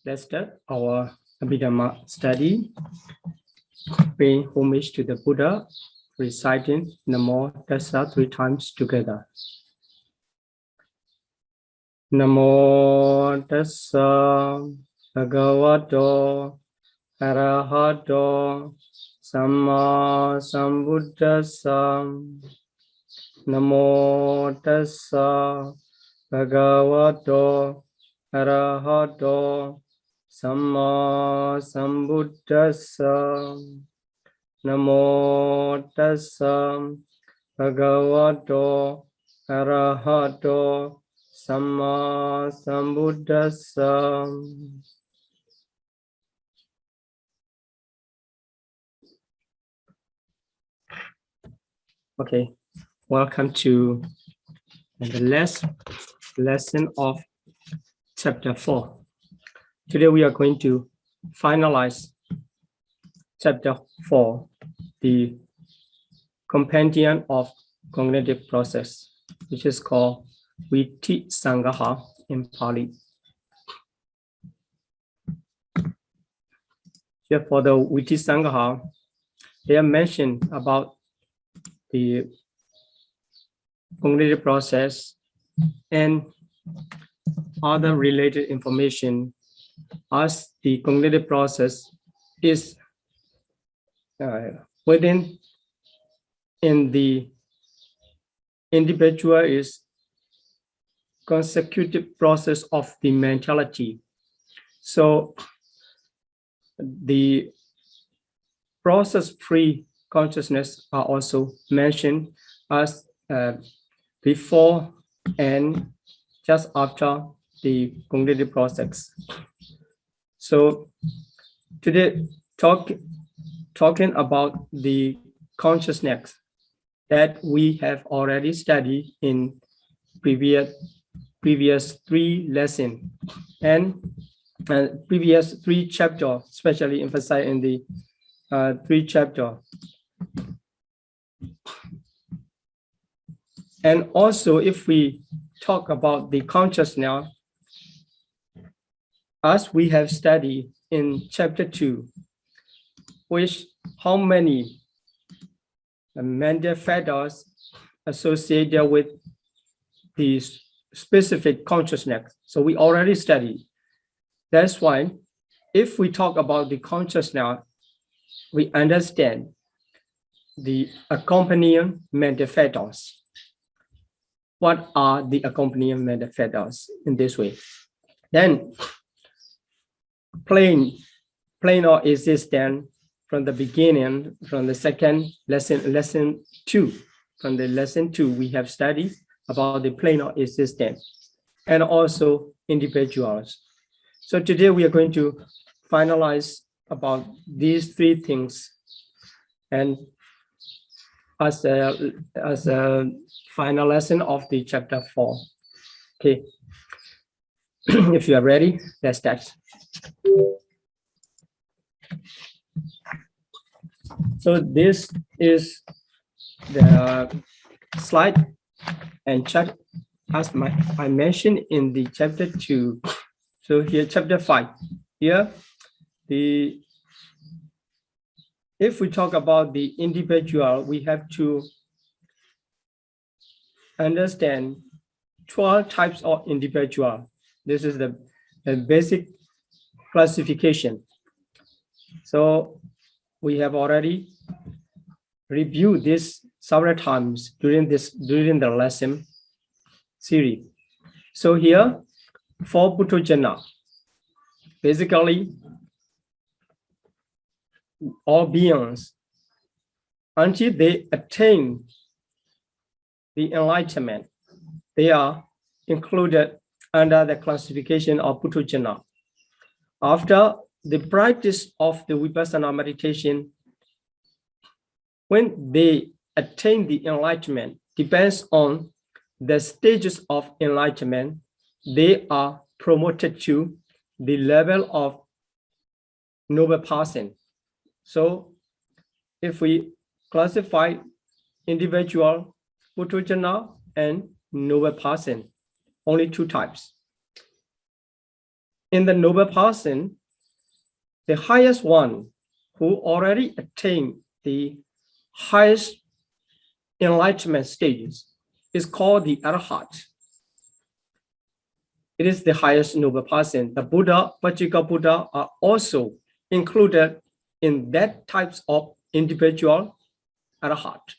Let's start our Abhidhamma study. Paying homage to the Buddha, reciting Namo Tassa 3 times together. Namo Tassa Bhagavato Arahato Samma Sambuddhassa. Namo Tassa Bhagavato Arahato Samma Sambuddhassa. Namo Tassa Bhagavato Arahato Samma Sambuddhassa. Okay, welcome to the last lesson of chapter 4. Today we are going to finalize chapter 4, the compendium of cognitive process, which is called Vittisangaha in Pali. Here for the Vittisangaha, they are mentioned about the cognitive process and other related information as the cognitive process is within in the individual is consecutive process of the mentality. So the process pre-consciousness are also mentioned as before and just after the cognitive process. So today talking about the consciousness that we have already studied in previous 3 lessons and previous 3 chapters, especially emphasized in the 3 chapter. And also, if we talk about the consciousness, as we have studied in chapter 2, which how many mental factors associated with the specific consciousness. So we already studied. That's why if we talk about the consciousness, we understand the accompanying mental factors. What are the accompanying mental factors in this way? Then plain or existence from the beginning, from the second lesson 2. From the lesson 2, we have studied about the plane of existence and also individuals. So today we are going to finalize about these 3 things, and as a final lesson of the chapter 4. Okay, if you are ready, let's start. So this is the slide and chart as I mentioned in the chapter 2. So here chapter 5. Here if we talk about the individual, we have to understand 12 types of individual. This is the basic classification. So we have already reviewed this several times during the lesson series. So here for Puthujjana, basically all beings, until they attain the enlightenment, they are included under the classification of Puthujjana. After the practice of the Vipassana meditation, when they attain the enlightenment, depends on the stages of enlightenment, they are promoted to the level of noble person. So if we classify individual, Puthujjana, and noble person, only 2 types. in the noble person, the highest one who already attained the highest enlightenment stages is called the Arhat. It is the highest noble person. The Buddha, Vajika Buddha are also included in that types of individual Arhat.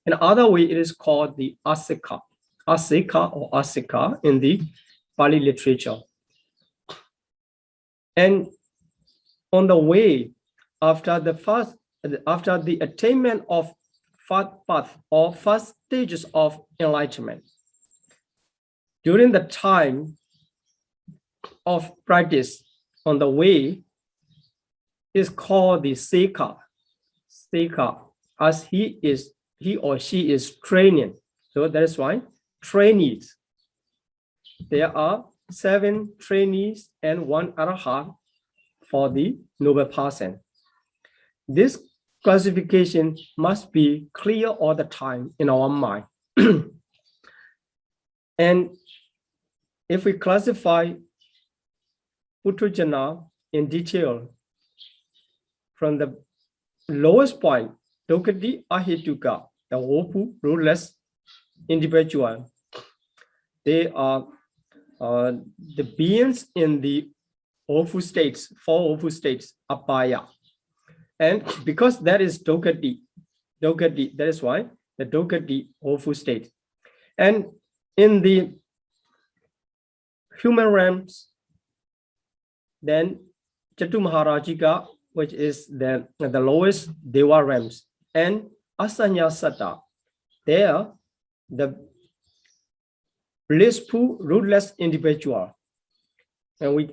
In other way, it is called the Asika, Asika or Asika in the Pali literature. And on the way, after the attainment of first path or first stages of enlightenment, during the time of practice on the way is called the Seka, as he or she is training. So that is why trainees. There are 7 trainees and 1 Arhat for the noble person. This classification must be clear all the time in our mind. And if we classify Puthujjana in detail, from the lowest point, Dokati Ahituka, the woeful, rootless individual, they are the beings in the woeful states, 4 woeful states, Apaya. And because that is Dokati, that is why the Dokati woeful state. And in the human realms, then Chatu Maharajika, which is the lowest Deva realms, and Asanya Sata, they are the blissful, rootless individual. And we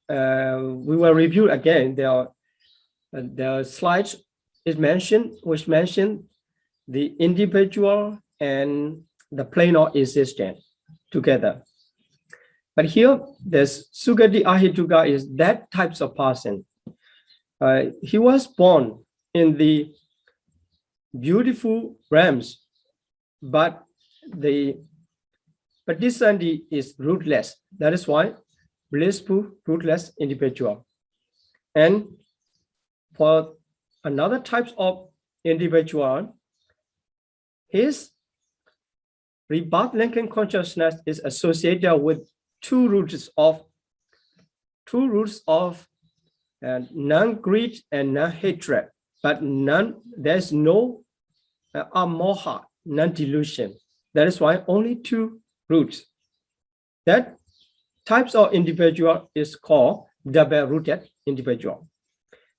will review again. The slides is mentioned, which mentioned the individual and the plane of existence together. But here, there's Sugati Ahituka is that types of person. He was born in the beautiful realms, but the Patisandi is rootless. That is why blissful, rootless individual. And for another types of individual, his rebirth linking consciousness is associated with two roots of non-greed and non-hatred, but there's no amoha, non-delusion. That is why only 2 roots. That types of individual is called double-rooted individual.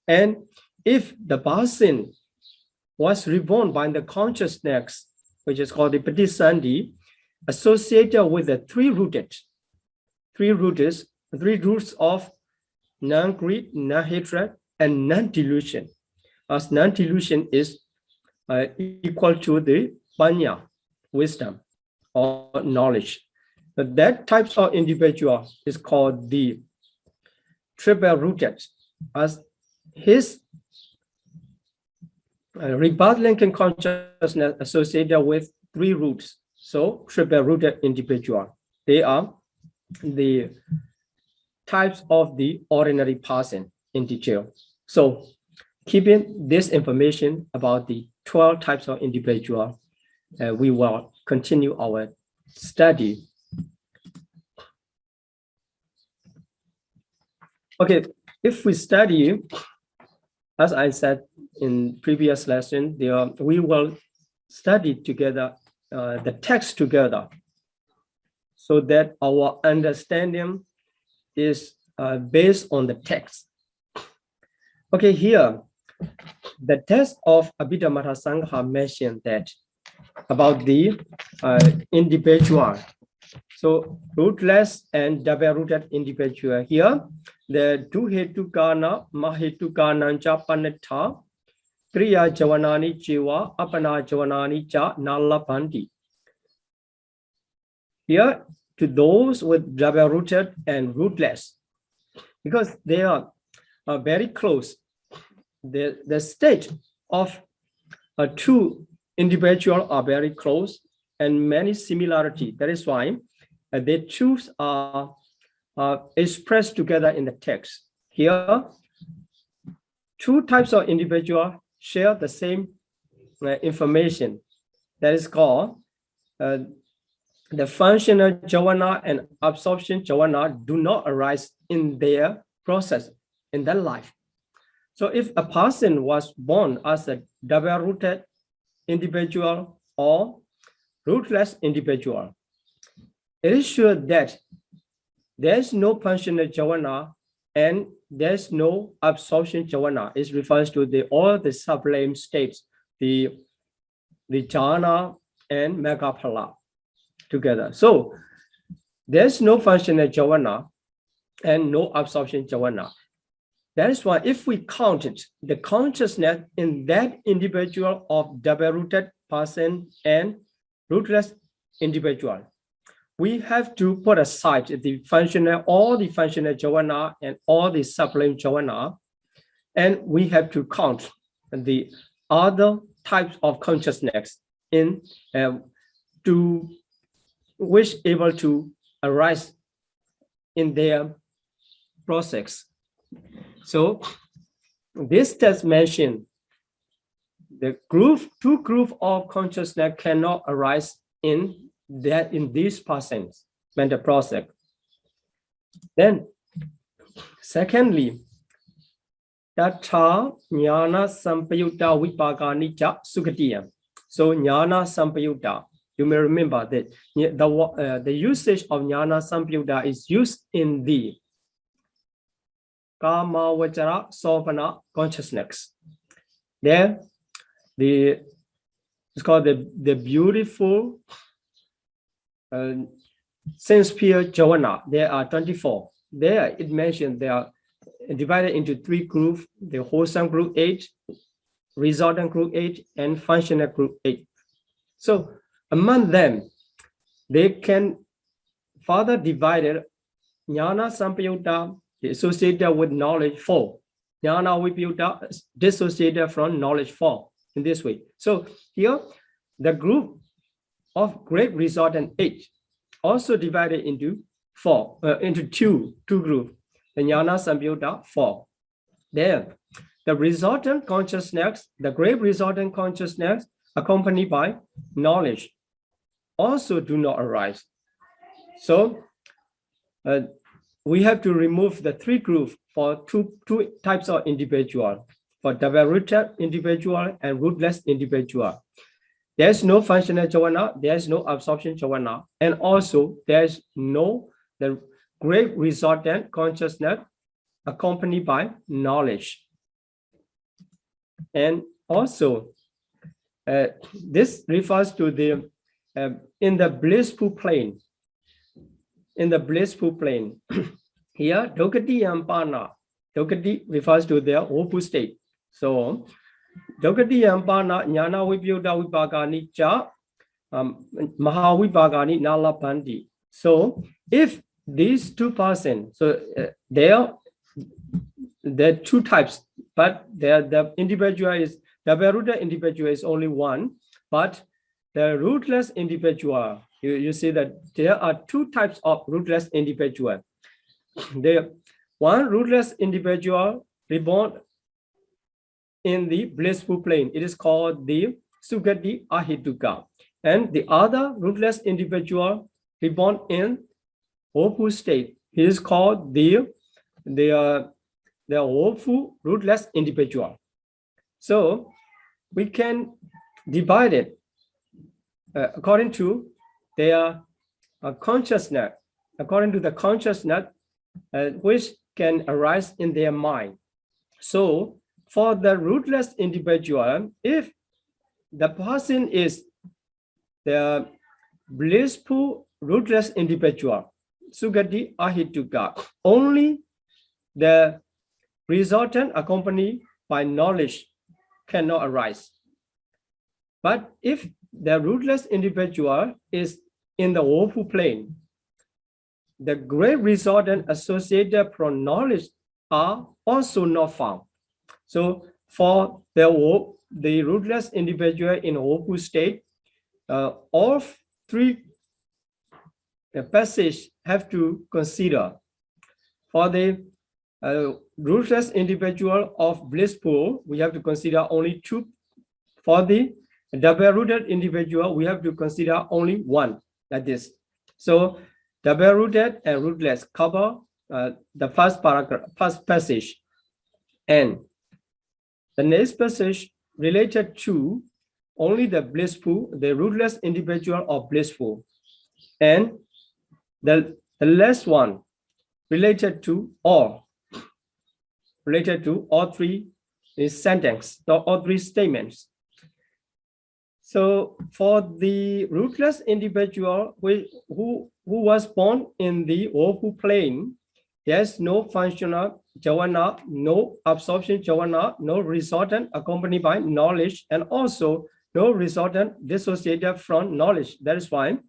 And if the person was reborn by the consciousness, which is called the Patisandi, associated with the 3 roots of non-greed, non-hatred, and non-delusion. As non-delusion is equal to the Paññā, wisdom or knowledge. But that types of individual is called the triple-rooted, as his rebirth linking consciousness associated with 3 roots. So triple-rooted individual. They are the types of the ordinary person in detail. So keeping this information about the 12 types of individual, we will continue our study. Okay, if we study, as I said in previous lesson, we will study together the text together, so that our understanding is based on the text. Okay, here, the text of Abhidhamma Sangha mentioned that about the individual. So rootless and double-rooted individual here, the duhetukana mahetukanancha panetha kriya javanani jiva apana javanani cha nalabandi. Here, to those with double-rooted and rootless, because they are very close. The state of 2 individuals are very close and many similarity. That is why they choose are expressed together in the text. Here, two types of individual share the same information. That is called the functional jhana and absorption jhana do not arise in their process, in their life. So if a person was born as a double-rooted individual or rootless individual, it is sure that there is no functional jhana and there is no absorption jhana. It refers to all the sublime states, the jhana and megaphala together. So there's no functional jhana and no absorption jhana. That is why if we counted the consciousness in that individual of double-rooted person and rootless individual, we have to put aside all the functional jhana and all the sublime jhana, and we have to count the other types of consciousness in to which able to arise in their process. So this text mentioned the two groups of consciousness cannot arise in these persons mental process. Then secondly, Tata Jnana Sampayutta Vipagani Cha Sukhatiyam. So Jnana Sampayutta, you may remember that the usage of Jnana Sampayutta is used in the Kama Vachara Sopana consciousness. There, it's called the beautiful sense-pure jhana. There are 24. There it mentioned they are divided into three groups: the wholesome group 8, resultant group 8, and functional group 8. So among them, they can further divide Jnana Sampayutta associated with knowledge 4. Jnana Vipayutta dissociated from knowledge 4 in this way. So here, the group of great resultant 8 also divided into two groups. The Jnana Sampayutta 4. There, the resultant consciousness, the great resultant consciousness accompanied by knowledge also do not arise. So we have to remove the three groups for two types of individual, for double-rooted individual and rootless individual. There's no functional jhana, there's no absorption jhana, and also there's no the great resultant consciousness accompanied by knowledge. And also, this refers to the in the blissful plane. In the blissful plane, here Dokati Yampana. Dokati refers to their opus state. So Dokati Yampana Jnana Vipayutta Vipagani Cha Mahavipagani Nalapandi. So if these two persons, so there are two types, but the individual is the rooted individual is only one, but the rootless individual, you see that there are two types of rootless individual. One rootless individual reborn in the blissful plane. It is called the Sugati Ahituka. And the other rootless individual reborn in opus state. It is called the woeful rootless individual. So we can divide it according to their consciousness, according to the consciousness which can arise in their mind. So for the rootless individual, if the person is the blissful rootless individual, Sugati Ahituka, only the resultant accompanied by knowledge cannot arise. But if the rootless individual is in the woeful plane, the great resultant associated from knowledge are also not found. So for the rootless individual in woeful state, all three passages have to consider For the rootless individual of blissful, we have to consider only two. For the double-rooted individual, we have to consider only one, like this. So double-rooted and rootless cover the first paragraph, first passage, and the next passage related to only the blissful, the rootless individual of blissful, and the last one related to all three sentences, all three statements. So for the rootless individual who was born in the awful plane, there's no functional jhana, no absorption jhana, no resultant accompanied by knowledge, and also no resultant dissociated from knowledge. That is why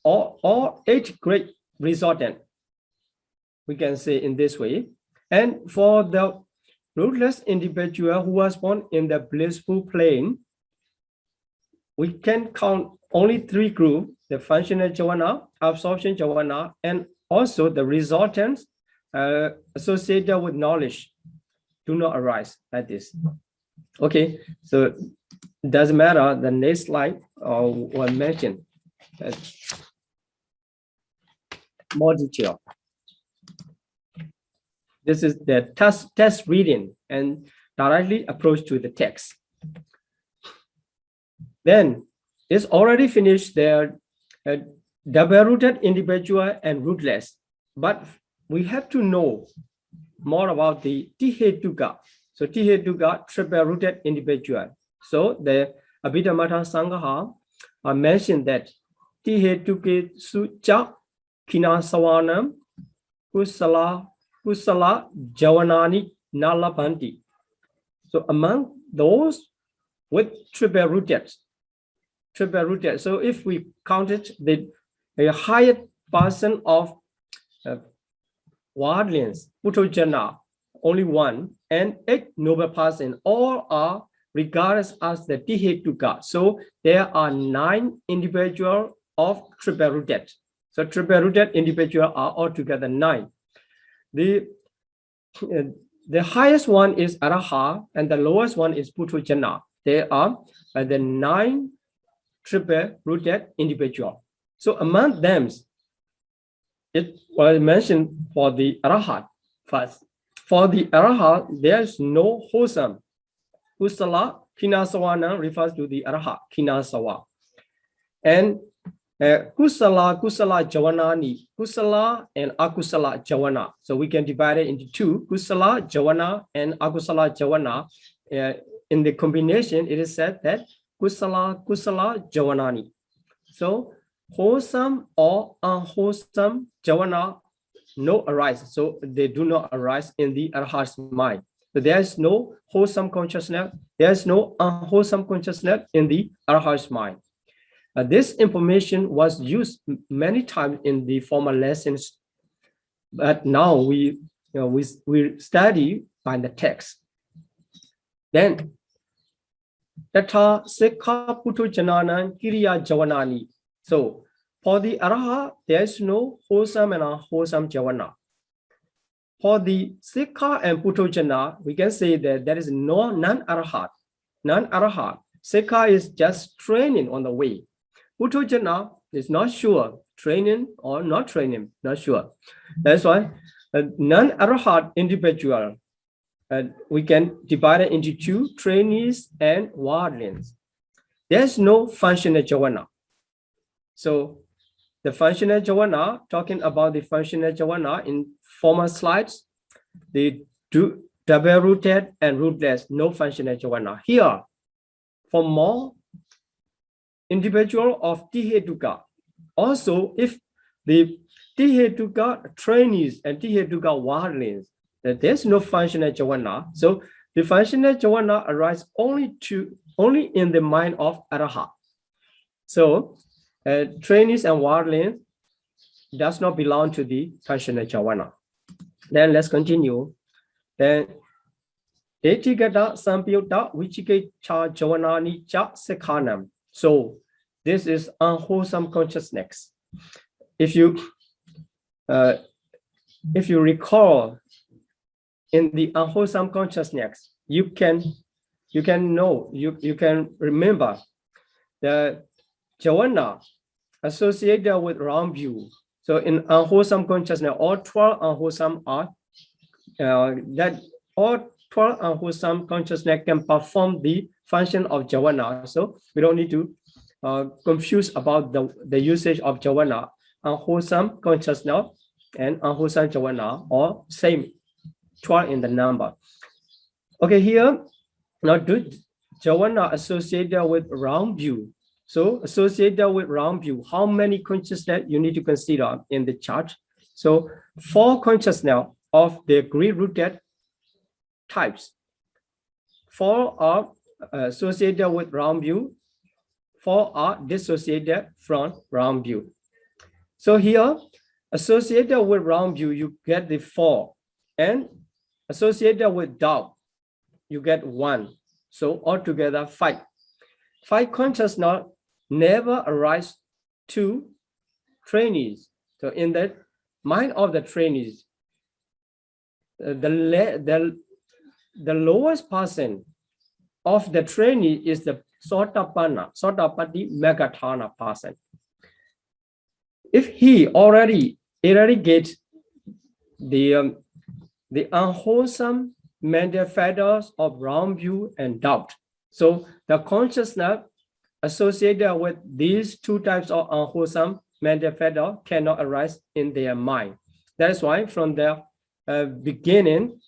all 8 great resultant, we can say in this way. And for the rootless individual who was born in the blissful plane, we can count only 3 groups: the functional jhana, absorption jhana, and also the resultants associated with knowledge do not arise like this. Okay, so it doesn't matter. The next slide will mention more detail. This is the test reading and directly approach to the text. Then it's already finished their double-rooted individual and rootless, but we have to know more about the Tihetuka. So Tihetuka, triple-rooted individual. So the Abhidhamma Sangha mentioned that Tihetuke Sucha Kina Sawanam Kusala Javanani Nalabanti. So among those with triple-rooted. So if we counted the highest person of worldlings, Puthojana, only 1, and 8 noble persons, all are regarded as the Tihetuka. So there are 9 individuals of triple-rooted. So triple-rooted individuals are altogether 9. The highest one is Araha, and the lowest one is Puthojana. They are the 9 triple-rooted individual. So among them, it was mentioned for the Arahat first. For the Arahat, there is no wholesome. Kusala Kinasawana refers to the Arahat, Kinasawa. And Kusala Javanani, Kusala and Akusala Javana. So we can divide it into 2, Kusala Javana and Akusala Javana. In the combination, it is said that Kusala Javanani. So wholesome or unwholesome Javana no arise. So they do not arise in the Arhat's mind. So there is no wholesome consciousness. There is no unwholesome consciousness in the Arhat's mind. This information was used many times in the former lessons, but now we study by the text. Then Tata Sekha Puthojananan Kiriya Javanani. So for the Araha, there is no wholesome and unwholesome Javana. For the Sekha and Puthojana, we can say that there is no non-Arahat. Non-Arahat. Sekha is just training on the way. Puthojana is not sure, training or not training, not sure. That's why a non-Arahat individual, we can divide it into 2, trainees and worldlings. There's no functional Javana. So the functional Javana, talking about the functional Javana in former slides, the double-rooted and rootless, no functional Javana. Here, for more individual of Tihetuka, also if the Tihetuka trainees and Tihetuka worldlings, that there's no functional Javana. So the functional Javana arises only in the mind of Arahat. So trainees and worldlings does not belong to the functional Javana. Then let's continue. Then Detigata Sampyuta Vichikecha Javanani Cha Sekhanam. So this is unwholesome consciousness. If you if you recall in the unwholesome consciousness, you can remember the jhana associated with wrong view. So in unwholesome consciousness, all 12 unwholesome are that all 12 unwholesome consciousness can perform the function of jhana. So we don't need to confuse about the usage of jhana. Unwholesome consciousness and unwholesome jhana are same 12 in the number. Okay, here now do jhana associated with wrong view. So associated with wrong view, how many consciousness you need to consider in the chart? So 4 consciousness of the greed-rooted types. 4 are associated with wrong view. 4 are dissociated from wrong view. So here, associated with wrong view, you get the 4, and associated with doubt, you get 1. So altogether 5. 5 consciousness never arise to trainees. So in the mind of the trainees, the lowest person of the trainee is the Sotapatti Megathana person. If he already eradicates the unwholesome mental fetters of wrong view and doubt, so the consciousness associated with these 2 types of unwholesome mental fetters cannot arise in their mind. That is why from the beginning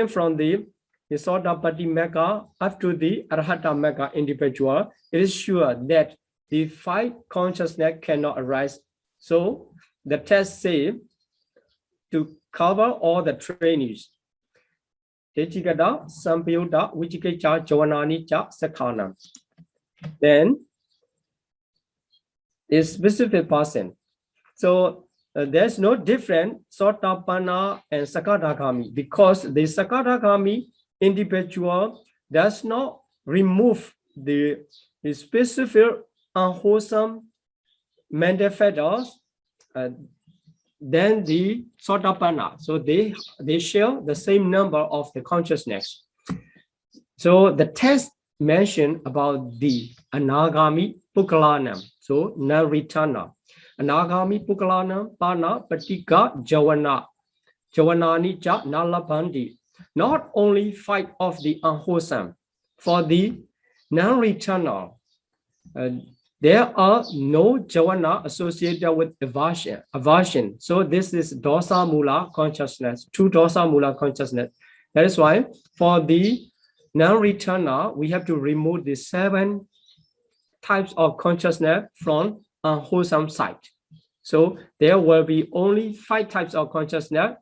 from the Sotapatti Mega up to the Arhata Mega individual, it is sure that the 5 consciousness cannot arise. So the test say to cover all the trainees. Then is specific person. So there's no difference Sotapanna and Sakadagami, because the Sakadagami individual does not remove the specific unwholesome mental fetters than the Sotapanna. So they share the same number of the consciousness. So the text mentioned about the Anagami Pukalanam, so Naritana. Anagami Pukalanam Pana Patika Javanani Cha Nalabandi. Not only 5 of the unwholesome, for the non-returnal, there are no jhana associated with aversion. So this is dosa mula consciousness, 2 dosa mula consciousness. That is why for the non-returnal, we have to remove the 7 types of consciousness from unwholesome side. So there will be only 5 types of consciousness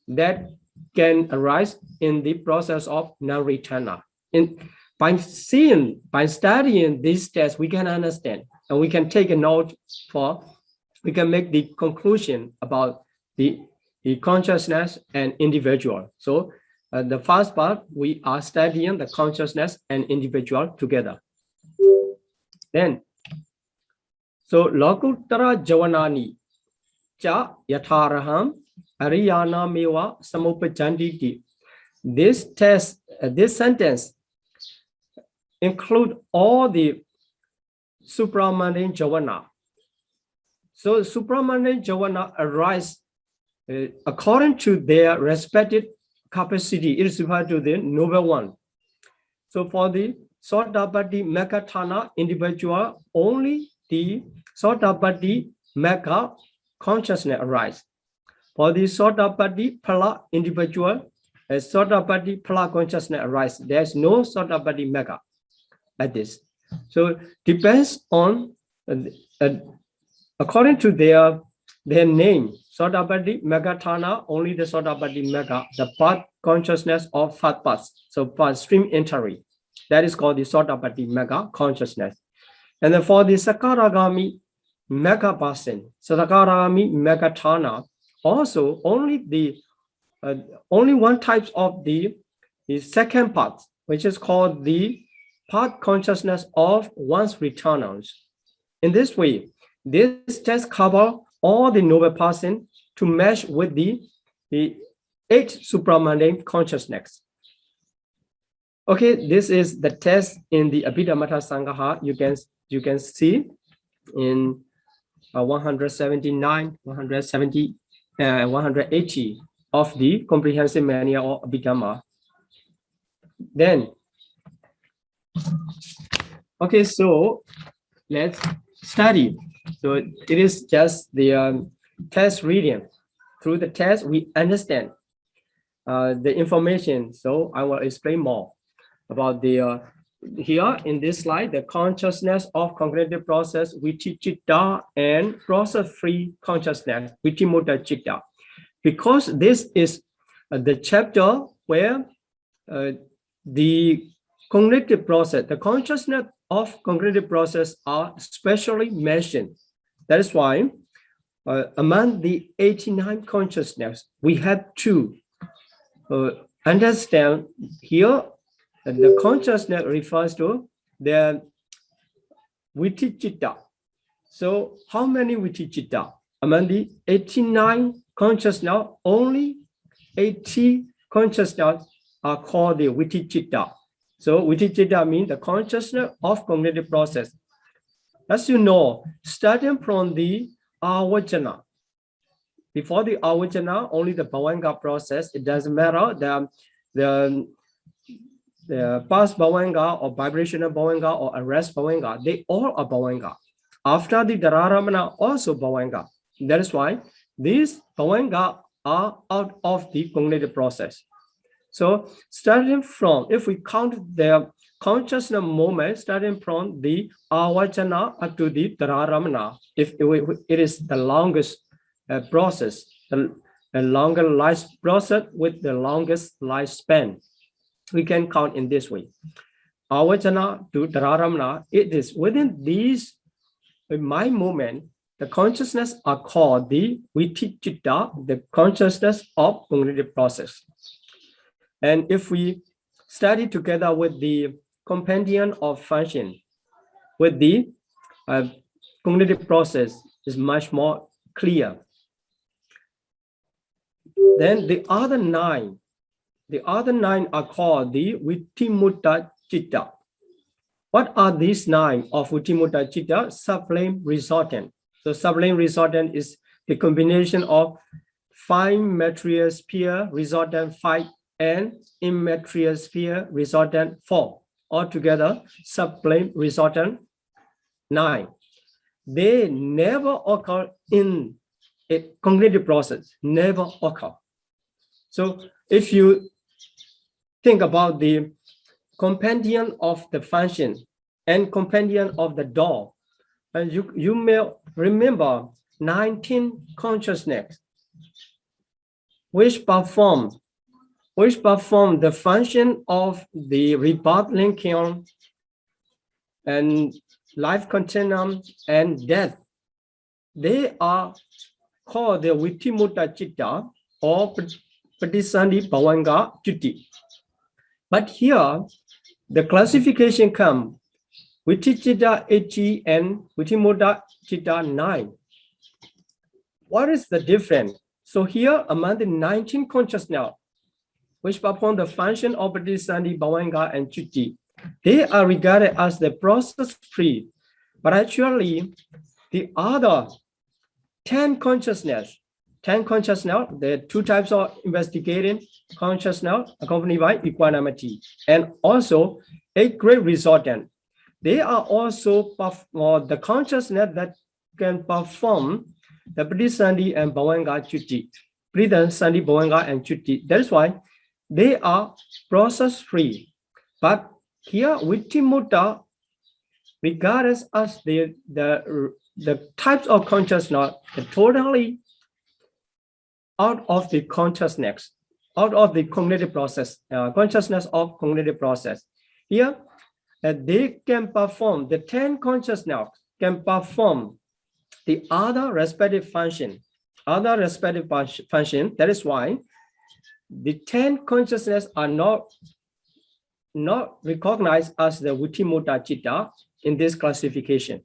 that can arise in the process of non-returnal. By studying these tests, we can understand and we can take a note we can make the conclusion about the consciousness and individual. So the first part, we are studying the consciousness and individual together. Then, so Lokuttara Javanani Cha Yatharaham Ariyana Mewa Samupajanditi. This sentence include all the supramundane jhana. So supramundane jhana arise according to their respective capacity. It is referred to the noble one. So for the Sotapatti Megathana individual, only the Sotapatti Mega consciousness arise. For the Sotapatti Phala individual, a Sotapatti Phala consciousness arise. There is no Sotapatti Mega like this. So depends on according to their name. Sotapatti Megathana, only the Sotapatti Mega, the path consciousness of fat path. So path stream entry. That is called the Sotapatti Mega consciousness. And then for the Sakaragami Mega person, Sakaragami Megathana, also only one type of the second part, which is called the path consciousness of one's returnals. In this way, this test covers all the noble person to match with the the 8 supramundane consciousness. Okay, this is the test in the Abhidhamma Sangaha. You can see in 179, 170, 180 of the comprehensive manual or Abhidhamma. Then, okay, so let's study. So it is just the test reading. Through the test, we understand the information. So I will explain more about the here in this slide, the consciousness of cognitive process, Vitichitta, and process-free consciousness, Vitimutta Chitta. Because this is the chapter where the cognitive process, the consciousness of cognitive process are specially mentioned. That is why among the 89 consciousness, we have to understand here that the consciousness refers to the Vitichitta. So how many Vitichitta? Among the 89 consciousness, only 80 consciousness are called the Vitichitta. So Vitichitta means the consciousness of cognitive process. As you know, starting from the Avajana, before the Avajana, only the Bhavanga process, it doesn't matter, the past Bhavanga or vibrational Bhavanga or arrest Bhavanga, they all are Bhavanga. After the Dhararamana, also Bhavanga. That is why these Bhavanga are out of the cognitive process. So starting from, if we count the consciousness moment, starting from the Avajana up to the Dhararamana, if it is the longest process, the longer life process with the longest lifespan, we can count in this way. Avajana to Dhararamana, it is within these mind movement, the consciousness are called the Vitichitta, the consciousness of cognitive process. And if we study together with the compendium of function, with the cognitive process is much more clear. Then the other nine are called the Vitimutta Chitta. What are these 9 of Vitimutta Chitta? Sublime resultant. So sublime resultant is the combination of 5 material sphere resultant 5 and immaterial sphere resultant 4. Altogether, sublime resultant 9. They never occur in a cognitive process, never occur. So if you think about the compendium of the function and compendium of the door, and you may remember 19 consciousness which perform the function of the rebirth linking and life continuum and death. They are called the Vitimutta Chitta or Patisandhi Bhavanga Chutti. But here, the classification comes Vitichitta 80 and Vitimutta Chitta 9. What is the difference? So here, among the 19 consciousness, which perform the function of Patisandhi Bhavanga and Chutti, they are regarded as the process-free. But actually, the other 10 consciousness, there are 2 types of investigating consciousness accompanied by equanimity, and also 8 great resultant. They are also the consciousness that can perform the Patisandhi and Bhavanga Chutti. Patisandhi, Bhavanga, and Chutti. That is why they are process-free. But here, Vitimutta regarded as the types of consciousness totally out of the consciousness, out of the cognitive process, consciousness of cognitive process. Here, they can perform, the 10 consciousness can perform the other respective function. That is why the 10 consciousness are not recognized as the Vitimutta Chitta in this classification.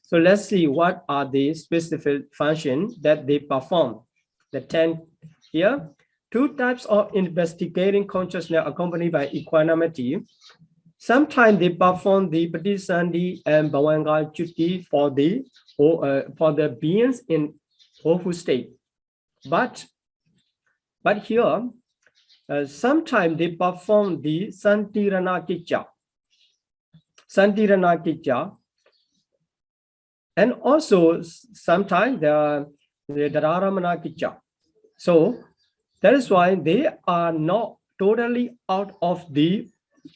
So let's see what are the specific functions that they perform, the 10 Here, two types of investigating consciousness accompanied by equanimity. Sometimes they perform the Patisandhi and Bhavanga Chutti for the beings in awful state. But here, sometimes they perform the Santirana Kicca, and also sometimes the Dharamana Kicca. So that is why they are not totally out of the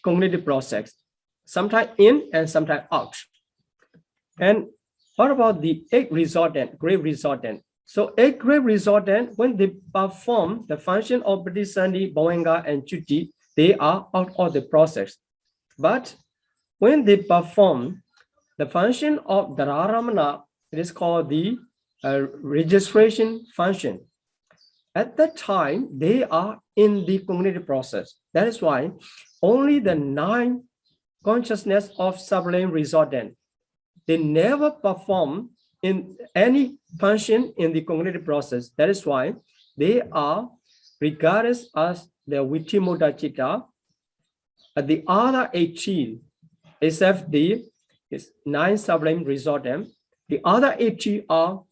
cognitive process, sometimes in and sometimes out. And what about the eight resortant, grave resortant? So eight grave resortant, when they perform the function of Patisandhi, Bhavanga, and Chutti, they are out of the process. But when they perform the function of Dhararamana, it is called the registration function. At that time, they are in the cognitive process. That is why only the 9 consciousness of sublime resortant, they never perform in any function in the cognitive process. That is why they are regarded as the Vitimutta Citta. The other 18, except the 9 sublime resortant, the other 18 are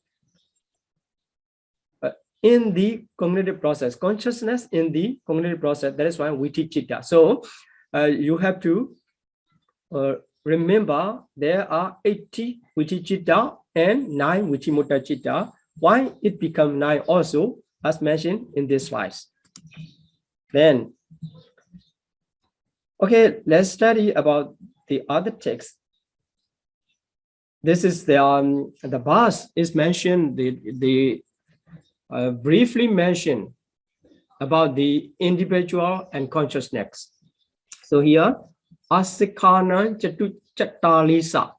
in the cognitive process, consciousness in the cognitive process. That is why Viti Citta. So you have to remember there are 80 Viti Citta and 9 Vitimutta Citta. Why it become 9 also, as mentioned in this slides. Then, okay, let's study about the other text. This is the verse is mentioned, briefly mentioned about the individual and consciousness. So here, Asikana Chatalisa.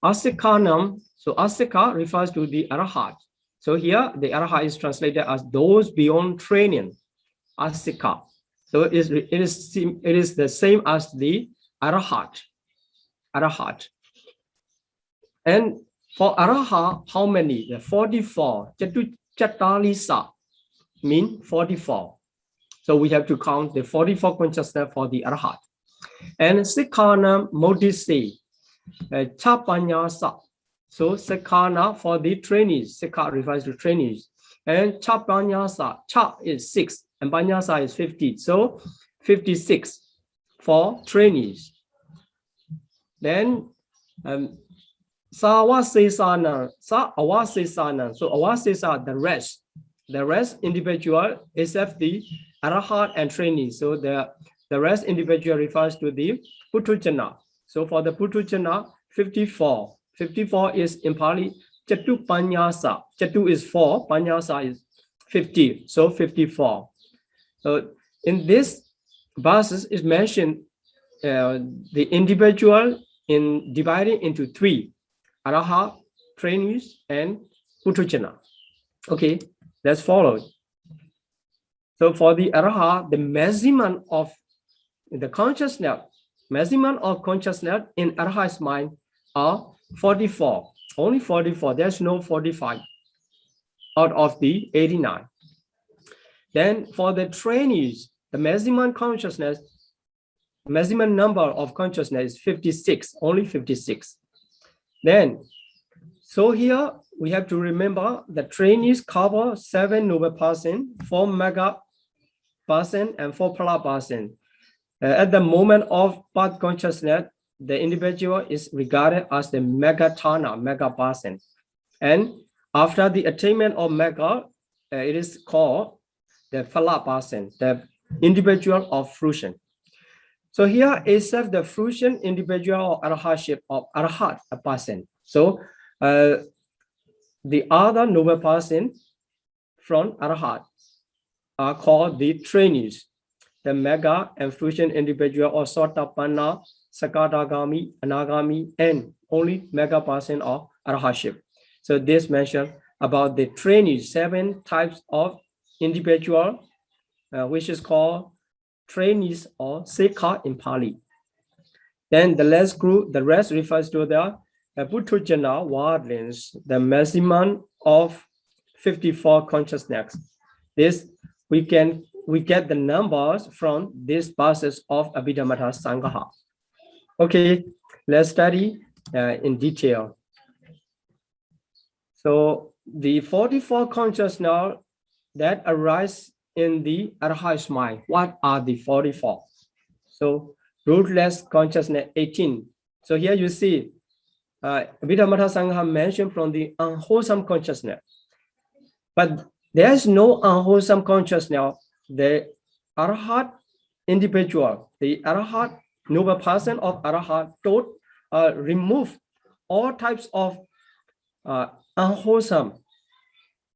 Asikanam, so Asika refers to the Arahat. So here, the Arahat is translated as those beyond training, Asika. So it is the same as the Arahat. And for Araha, how many? The 44. Chatalisa mean 44. So we have to count the 44 consciousness for the Arahat. And Sikhana Modisi, Chapanyasa. So Sikhana for the trainees. Sikha refers to trainees. And Chapanyasa, Cha is 6 and Panyasa is 50. So 56 for trainees. Then Sawasesana, Sa Awasesana. So Awasesa, the rest individual except the Arahat and trainees. So the rest individual refers to the Putujana. So for the Putujana, 54. 54 is in Pali Chatu Panyasa. Chatu is 4, Panyasa is 50. So 54. So in this verses is mentioned the individual in dividing into 3. Araha, trainees, and Putujana. Okay, let's follow. So for the Araha, the maximum of the consciousness, maximum of consciousness in Araha's mind are 44. Only 44. There's no 45 out of the 89. Then for the trainees, the maximum consciousness, maximum number of consciousness is 56. Only 56. Then, so here we have to remember the trainees cover 7 noble person, 4 mega person, and 4 pala person. At the moment of path consciousness, the individual is regarded as the megatana, mega person. And after the attainment of mega, it is called the phala person, the individual of fruition. So here is the fruition individual or arahatship of arahat, a person. So the other noble person from arahat are called the trainees, the mega and fruition individual or sotapanna, sakadagami, anagami, and only mega person of arahatship. So this mentioned about the trainees, 7 types of individual, which is called trainees or Sikha in Pali. Then the last group, the rest refers to the Putujana wardlings, the maximum of 54 consciousness. This we get the numbers from these verses of Abhidhamma Sangha. Okay, let's study in detail. So the 44 consciousness that arise in the Arhat's mind, what are the 44? So rootless consciousness 18. So here you see Abhidhamma Sangha mentioned from the unwholesome consciousness. But there's no unwholesome consciousness. The Arhat individual, the Arhat noble person of Arhat taught remove all types of unwholesome.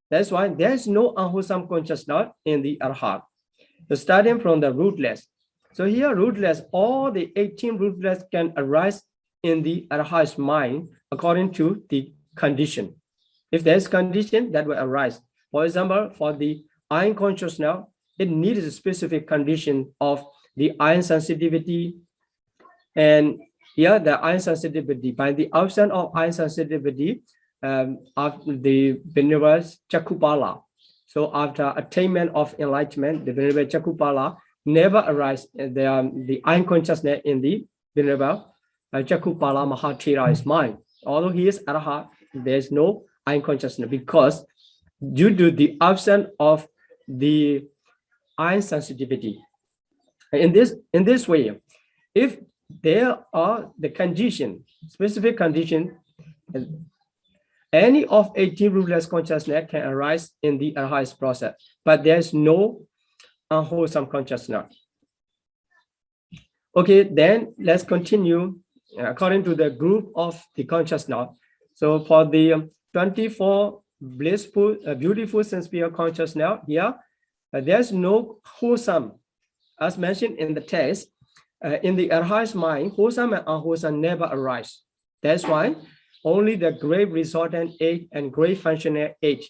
That's why there's no unwholesome consciousness in the Arhat. So starting from the rootless. So here rootless, all the 18 rootless can arise in the Arhat's mind according to the condition. If there's condition, that will arise. For example, for the iron consciousness, it needs a specific condition of the iron sensitivity. And here the iron sensitivity, by the absence of iron sensitivity, after the Venerable Chakupala. So after attainment of enlightenment, the Venerable Chakupala never arise the iron consciousness in the Venerable Chakupala Mahathera's mind. Although he is Arhat, there's no iron consciousness because due to the absence of the iron sensitivity. In this way, if there are the condition, specific condition, any of 18 rootless consciousness can arise in the Arhat's process, but there's no unwholesome consciousness. Okay, then let's continue according to the group of the consciousness. So for the 24 blissful, beautiful sense-pure consciousness here, there's no wholesome, as mentioned in the text. In the Arhat's mind, wholesome and unwholesome never arise. That's why only the great resultant age and great functional age.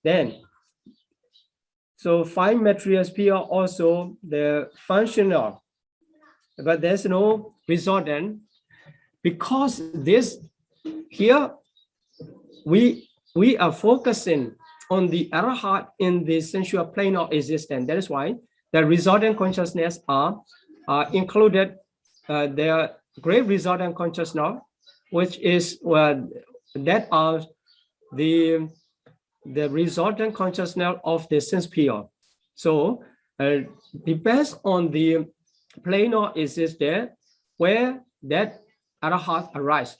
Then, so 5 material sphere also the functional, but there's no resultant because this here we are focusing on the Arhat in the sensual plane of existence. That is why the resultant consciousness are included. Their great resultant consciousness, which is that are the resultant consciousness of the sense sphere. So depends on the plane of existence where that Arhat arise.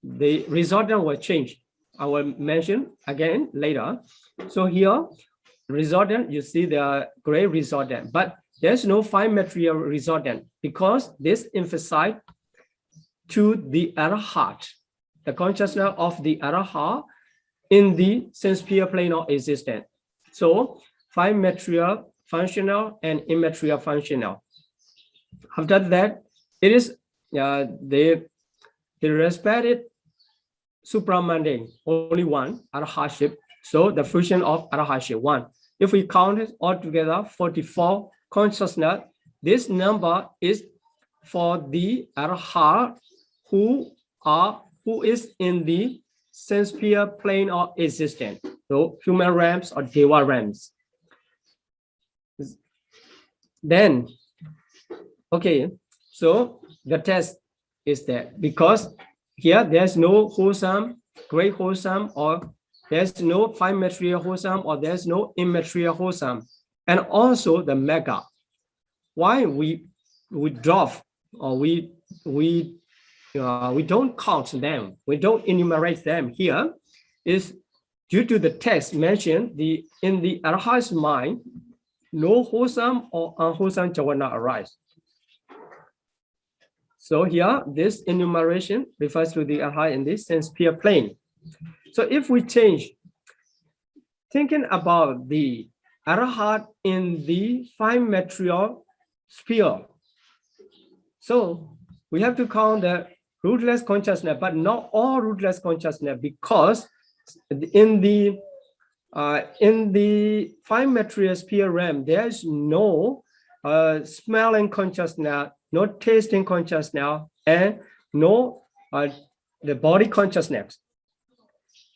The resultant will change. I will mention again later. So here, resultant, you see the great resultant, but there's no 5 material resultant because this emphasized to the Arhat, the consciousness of the Arhat in the sense sphere plane of existence. So 5 material functional and immaterial functional. After that, it is the respected supramundane, only one Arhatship. So the fusion of Arhatship, 1. If we count it all together, 44 consciousness, this number is for the Arhat who is in the sense sphere plane of existence. So human realms or Deva realms. Then, okay, so the test is that because here there's no wholesome, great wholesome, or there's no 5 material wholesome, or there's no immaterial wholesome, and also the mega. Why we drop or we don't count them, we don't enumerate them here, is due to the text mentioned in the Arhat's mind, no wholesome or unwholesome jhana arise. So here, this enumeration refers to the Arhat in this sense sphere plane. So if we change, thinking about the Arhat in the 5 material sphere, so we have to count the rootless consciousness, but not all rootless consciousness, because in the 5 material sphere realm, there is no smelling consciousness, no tasting consciousness, and no the body consciousness.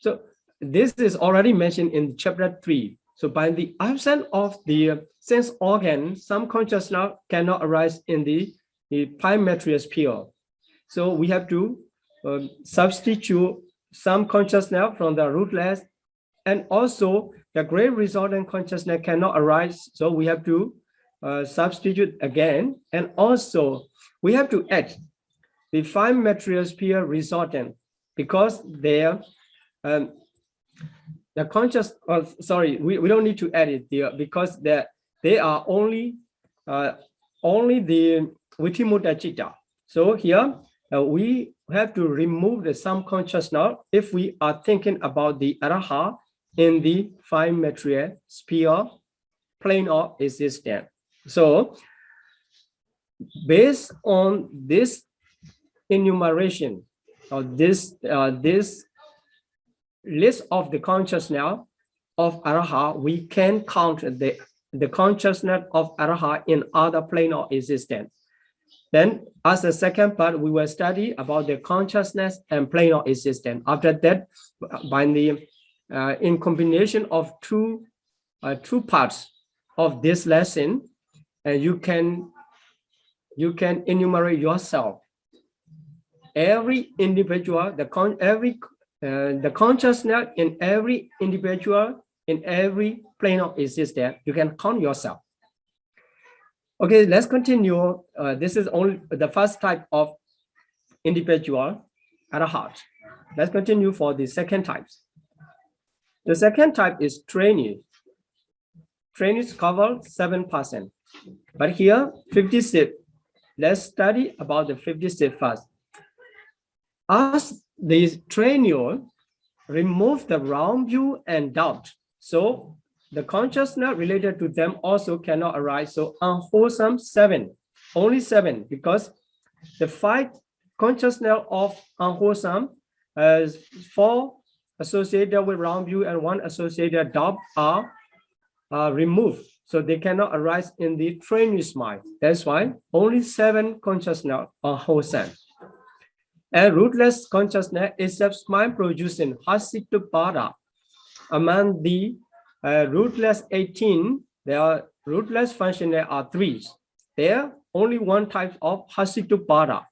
So this is already mentioned in chapter 3. So by the absence of the sense organ, some consciousness cannot arise in the five material sphere. So we have to substitute some consciousness from the rootless, and also the great resultant consciousness cannot arise. So we have to substitute again, and also we have to add the five material sphere resultant, because there the conscious, we don't need to add it there, because they are only the Vitimutta Citta. So here we have to remove the some consciousness if we are thinking about the Araha in the five material sphere plane of existence. So based on this enumeration or this list of the consciousness of Araha, we can count the consciousness of Araha in other plane of existence. Then as the second part, we will study about the consciousness and plane of existence. After that, by the in combination of two parts of this lesson, you can enumerate yourself every individual, the consciousness in every individual, in every plane of existence. You can count yourself. Okay, let's continue. This is only the first type of individual at a heart. Let's continue for the second type. The second type is trainee. Trainees cover 7%. But here, 56. Let's study about the 56 first. As the trainee remove the wrong view and doubt, so the consciousness related to them also cannot arise. So unwholesome 7, only 7, because the 5 consciousness of unwholesome, 4 associated with wrong view and 1 associated doubt are removed. So they cannot arise in the trainee's mind. That's why only 7 consciousness are wholesome. And rootless consciousness is mind producing Hasitupada. Among the rootless 18, there are rootless functional are 3. There only one type of Hasitupada,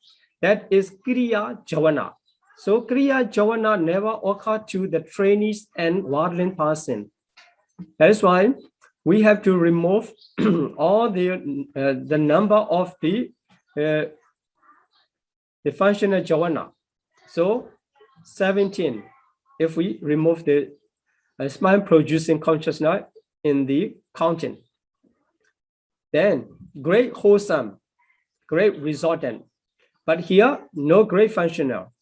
that is Kriya Javana. So Kriya Javana never occur to the trainees and worldling person. That's why we have to remove all the number of the functional Javana. So 17, if we remove the mind producing consciousness in the counting. Then great wholesome, great resultant. But here, no great functional.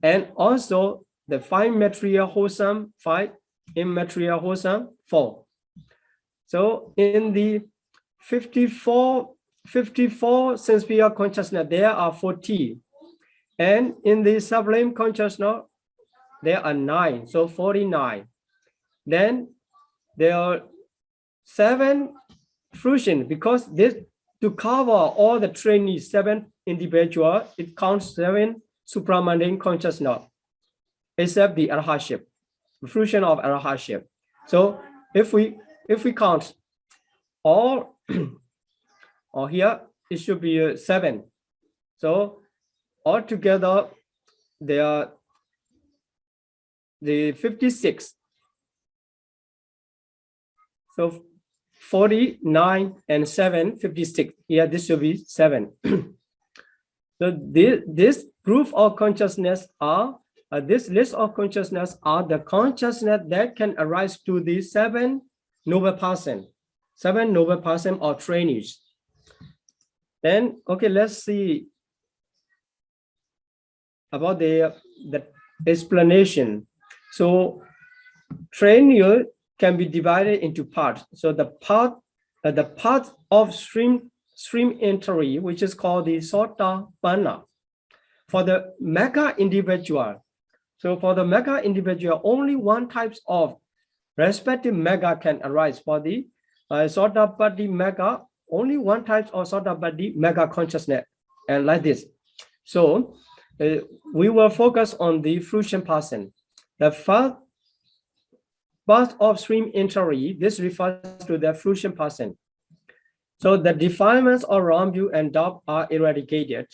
And also the 5 material wholesome, 5 immaterial wholesome, 4. So in the 54 sense sphere consciousness, there are 40. And in the sublime consciousness, there are 9, so 49. Then there are 7 fruition, because this to cover all the trainees, 7 individual, it counts 7 supramundane consciousness, except the arahaship, fruition of arahaship. So if we count all, or here it should be 7. So altogether there are the 56. So 49 and 7, 56. Here this should be 7. So this proof of consciousness are this list of consciousness are the consciousness that can arise to the 7 noble person, 7 noble person or trainees. Then okay, let's see about the explanation. So trainee can be divided into parts. So the part of stream entry, which is called the Sotapanna. For the mega individual, so for the mega individual, only one type of respective mega can arise. For the Sotapanna mega, only one type of Sotapanna mega consciousness, and like this. So we will focus on the fruition person. The path of stream entry, this refers to the fruition person. So the defilements of wrong view and doubt are eradicated.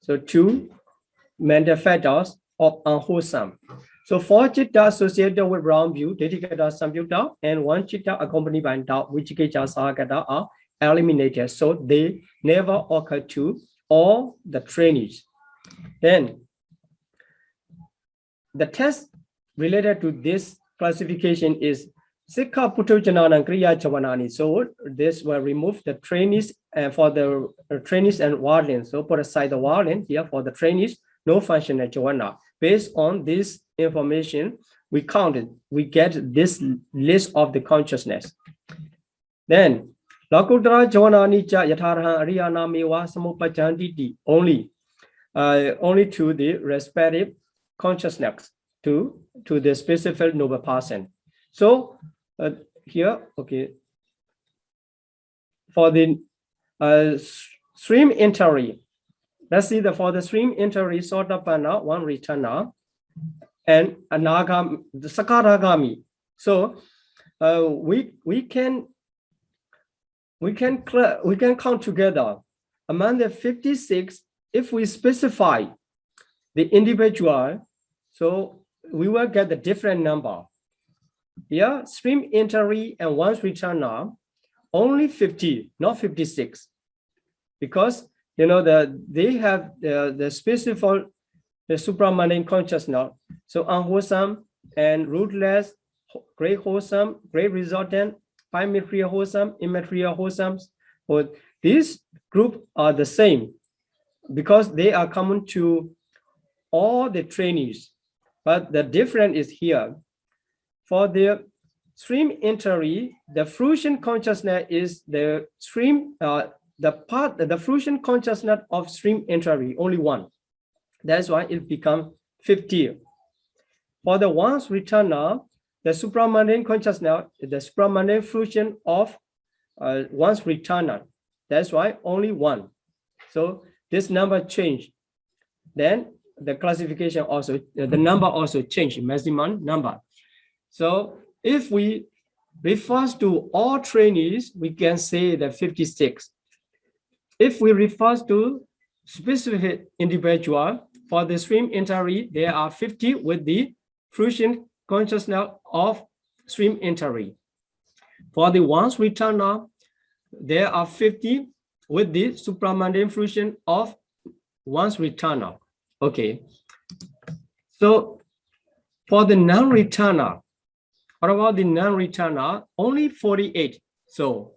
So 2 mental factors of unwholesome. So 4 chitta associated with wrong view, Ditikata Samyutta, and 1 chitta accompanied by doubt, Vichikicca Sahagata, are eliminated. So they never occur to all the trainees. Then the test related to this classification is Sikha Putujanana Kriya Chavanani. So this will remove the trainees and for the trainees and wardens. So put aside the warden here for the trainees, no functional Chavana. Based on this information, we get this list of the consciousness. Then Lakudra Chavanani Cha Yatharha Ariyana Mewa Samupachanditi only to the respective consciousness to the specific noble person. So here, okay, for the stream entry, let's see for the stream entry, Sotapanna, 1 returner, and Anagami, the Sakaragami. So we can count together among the 56 if we specify the individual. So we will get the different number. Here, stream entry and once returner, only 50, not 56, because you know they have the specific the supramundane consciousness. So unwholesome and rootless, great wholesome, great resultant, material wholesome, immaterial wholesome. Or these groups are the same because they are common to all the trainees. But the difference is here. For the stream entry, the fruition consciousness is the stream, the fruition consciousness of stream entry, only 1. That's why it becomes 50. For the once returner, the supramundane consciousness, the supramundane fruition of once returner. That's why only 1. So this number changed. Then the classification also, the number also changed, maximum number. So if we refer to all trainees, we can say that 56. If we refer to specific individual, for the stream entry, there are 50 with the fruition consciousness of stream entry. For the once returner, there are 50 with the supramundane fruition of once returner. Okay. So for the non-returner, what about the non-returner? Only 48. So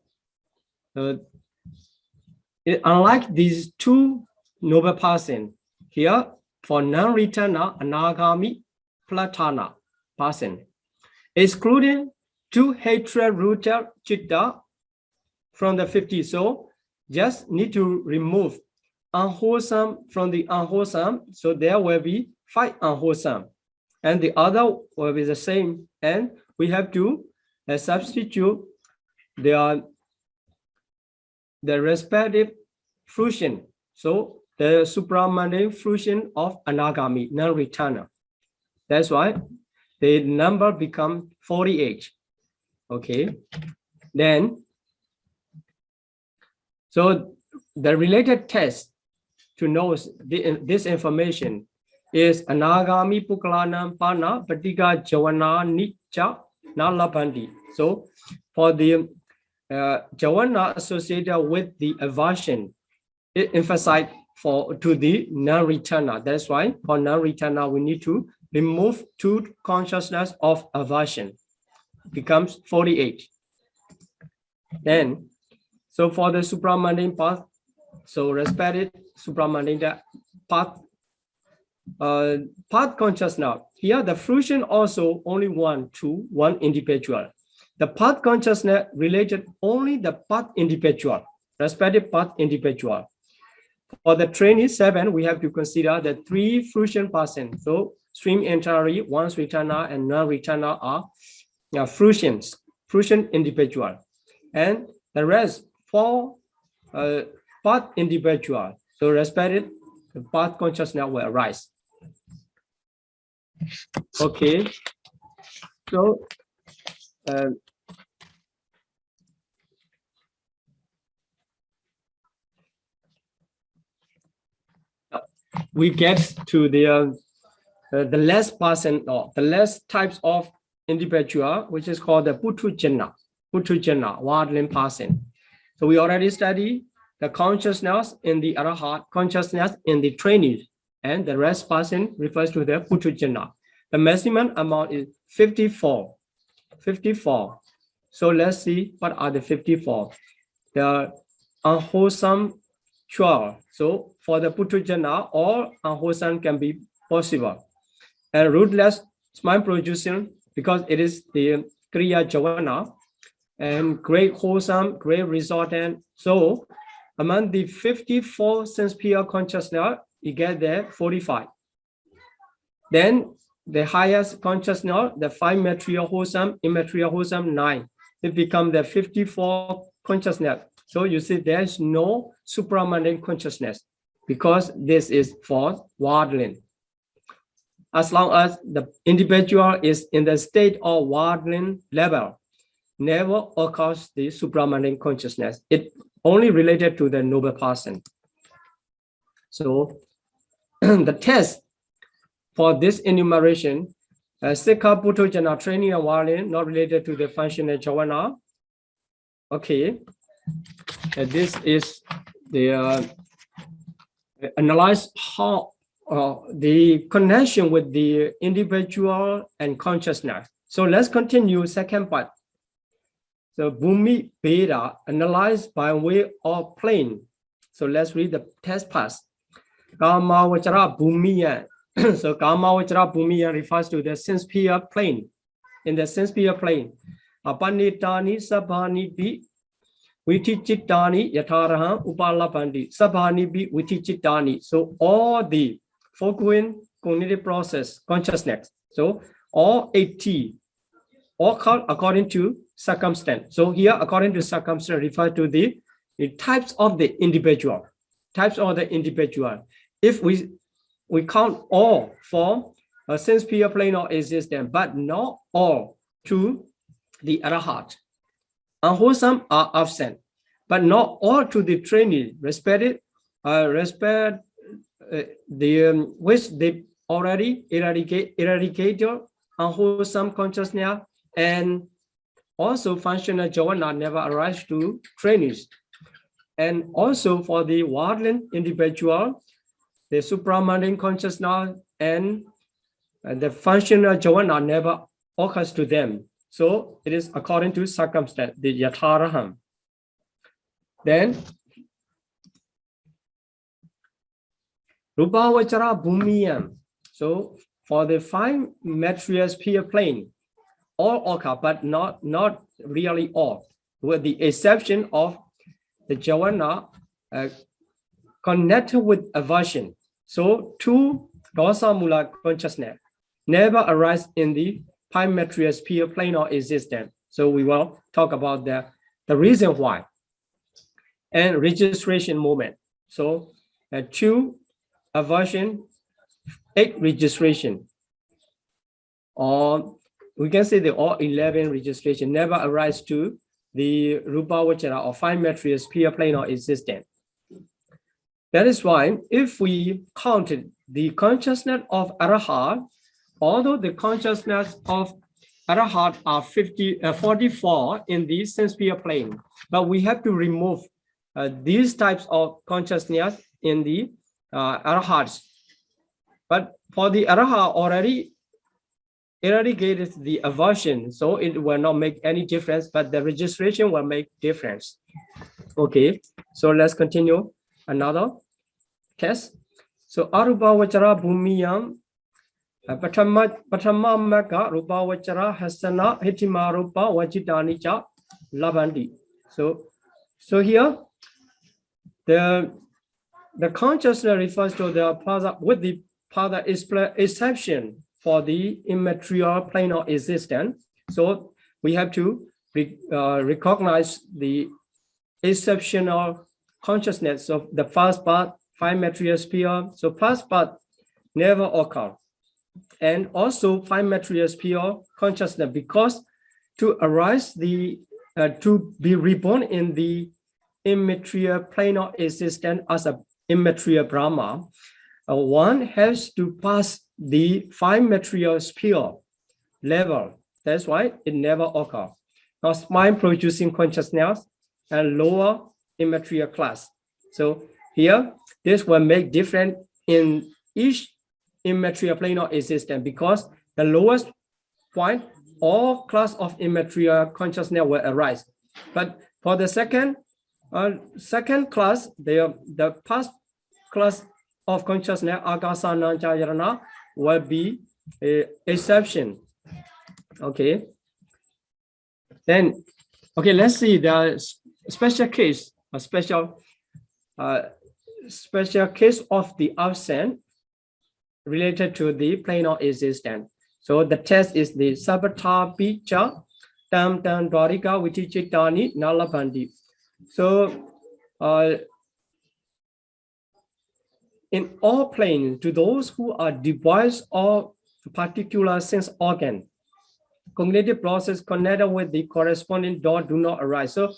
unlike these 2 noble person, here for non-returner, Anagami Platana person, excluding 2 hatred-rooted chitta from the 50. So just need to remove unwholesome from the unwholesome. So there will be 5 unwholesome. And the other will be the same. And we have to substitute the respective fruition. So the supramundane fruition of Anagami, non-returner. That's why the number become 48. Okay. Then, so the related test to know this information is Anagami Pukalanam Pana Patika Jawana Nicha Nalapandi. So for the Jawana associated with the aversion, it emphasized to the non-returner. That's why for non-returner, we need to remove 2 consciousness of aversion. It becomes 48. Then, so for the supramundane path, so respected supramundane path, path consciousness. Here, the fruition also only 1 to 1 individual. The path consciousness related only the path individual, respective path individual. For the trainee 7, we have to consider the 3 fruition persons. So stream entry, once returner, and non-returner are fruition individual. And the rest 4 path individual. So respected the path consciousness will arise. Okay. So we get to the less person or the less types of individual, which is called the Putujana, worldling person. So we already studied the consciousness in the Arahat, consciousness in the trainee, and the rest person refers to the Putujana. The maximum amount is 54. 54. So let's see what are the 54. The unwholesome 12. So for the Putujana, all unwholesome can be possible. And rootless smile producing, because it is the Kriya Javana, and great wholesome, great resultant. So among the 54 sense pure consciousness, you get there 45. Then the highest consciousness, the 5 material wholesome, immaterial wholesome, 9. It becomes the 54 consciousness. So you see there's no supramundane consciousness because this is for worldling. As long as the individual is in the state of worldling level, never occurs the supramundane consciousness. It only related to the noble person. So the test for this enumeration, Sikha Putujana training and worldling, not related to the functional Javana. Okay, this is the analyze how the connection with the individual and consciousness. So let's continue second part. So Bhumi Beda analyzed by way of plane. So let's read the test pass. Kama Vachara Bhumiya. So Kama Vachara Bhumiya refers to the sense sphere plane. In the sense sphere plane, Apanitani Sabhani Bi Vitichitani Yataraha Upalapandi Sabhani Bi Vitichitani. So all the foregoing cognitive process consciousness. So all 80, all according to circumstance. So here, according to circumstance, refer to the types of the individual. Types of the individual. If we count all for a sense pure plane of existence, but not all to the Arahat. Unwholesome are absent, but not all to the trainee. Respect the which they already eradicated unwholesome consciousness, and also functional Javana never arise to trainees. And also for the worldling individual, the supramundane consciousness and the functional Javana never occurs to them. So it is according to circumstance, the Yataraham. Then Rupavachara Bhumiyam. So for the 5 material sphere plane, all occur, but not really all, with the exception of the Javana connected with aversion. So 2 dosa mula consciousness never arise in the 5 material sphere plane of existence. So we will talk about the reason why. And registration moment. So 2 aversion, 8 registration, or we can say the all 11 registration never arise to the Rupavachara or 5 material sphere plane of existence. That is why if we counted the consciousness of Arahat, although the consciousness of Arahat are 44 in the sense sphere plane, but we have to remove these types of consciousness in the Arahats. But for the Arahat already eradicated the aversion, so it will not make any difference, but the registration will make difference. Okay, so let's continue another test. So Arupavachara Bhumiyam Patama Maka Rupavachara Hasana Hitima Rupa Vajitani Cha Labandi. So here the consciousness refers to the pada with the pada exception for the immaterial plane of existence. So we have to recognize the exceptional consciousness of the first part, 5 material sphere. So first part never occur. And also 5 material sphere consciousness, because to arise the to be reborn in the immaterial plane of existence as a immaterial Brahma, one has to pass the 5 material sphere level. That's why it never occurs. Now, mind producing consciousness and lower immaterial class. So here, this will make different in each immaterial plane of existence, because the lowest point, all class of immaterial consciousness will arise. But for the second class, the past class of consciousness, Akasana Jayarana, will be an exception. Okay. Then, okay, let's see the special case, a special case of the absent related to the plane of existence. So the test is the Sabata Picha Tam Tam Dwarika Vitichitani Nalabandi. So in all planes, to those who are devoid of particular sense organ, cognitive process connected with the corresponding door do not arise. So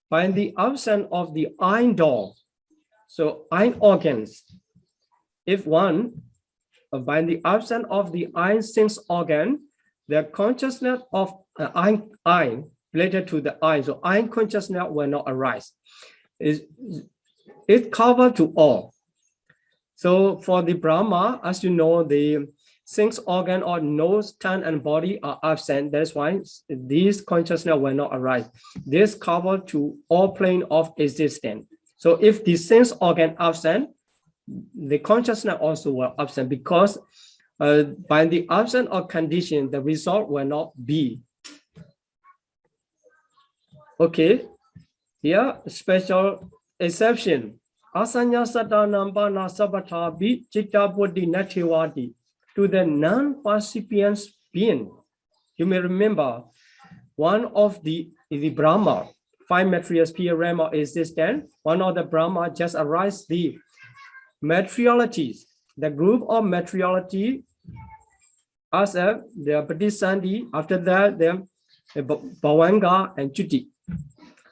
by the absence of the eye door, so eye organs, if one, by the absence of the eye sense organ, the consciousness of eye related to the eye, so eye consciousness will not arise. It covers to all. So for the Brahma, as you know, the sense organ or nose, tongue, and body are absent. That's why these consciousness will not arise. This covers to all plane of existence. So if the sense organ absent, the consciousness also will absent, because by the absence of condition, the result will not be. Okay, here special exception. Asanya satanambana sabatabi chitta buddhi nativadi, to the non-percipient being. You may remember one of the Brahma, 5 material sphere realm of existence, one of the Brahma just arise the materialities, the group of materiality as the Padisandi, after that the Bhavanga and Chuti.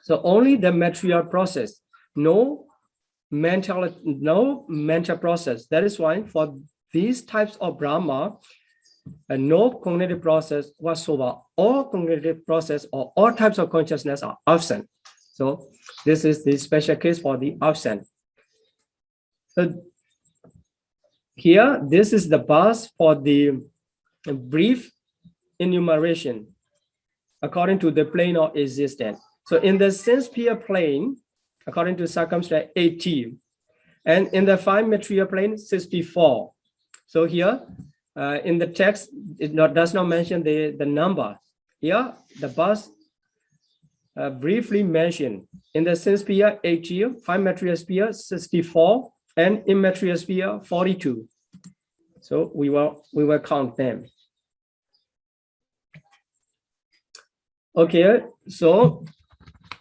So only the material process, no mental process. That is why for these types of Brahma, no cognitive process whatsoever. All cognitive process or all types of consciousness are absent. So this is the special case for the absent. So here, this is the bus for the brief enumeration according to the plane of existence. So in the sense sphere plane, according to circumstance 80, and in the 5 material plane 64. So here in the text, it does not mention the number. Here, the bus briefly mentioned in the sense sphere 80, 5 material sphere 64, and immaterial sphere 42. So we will count them. Okay, so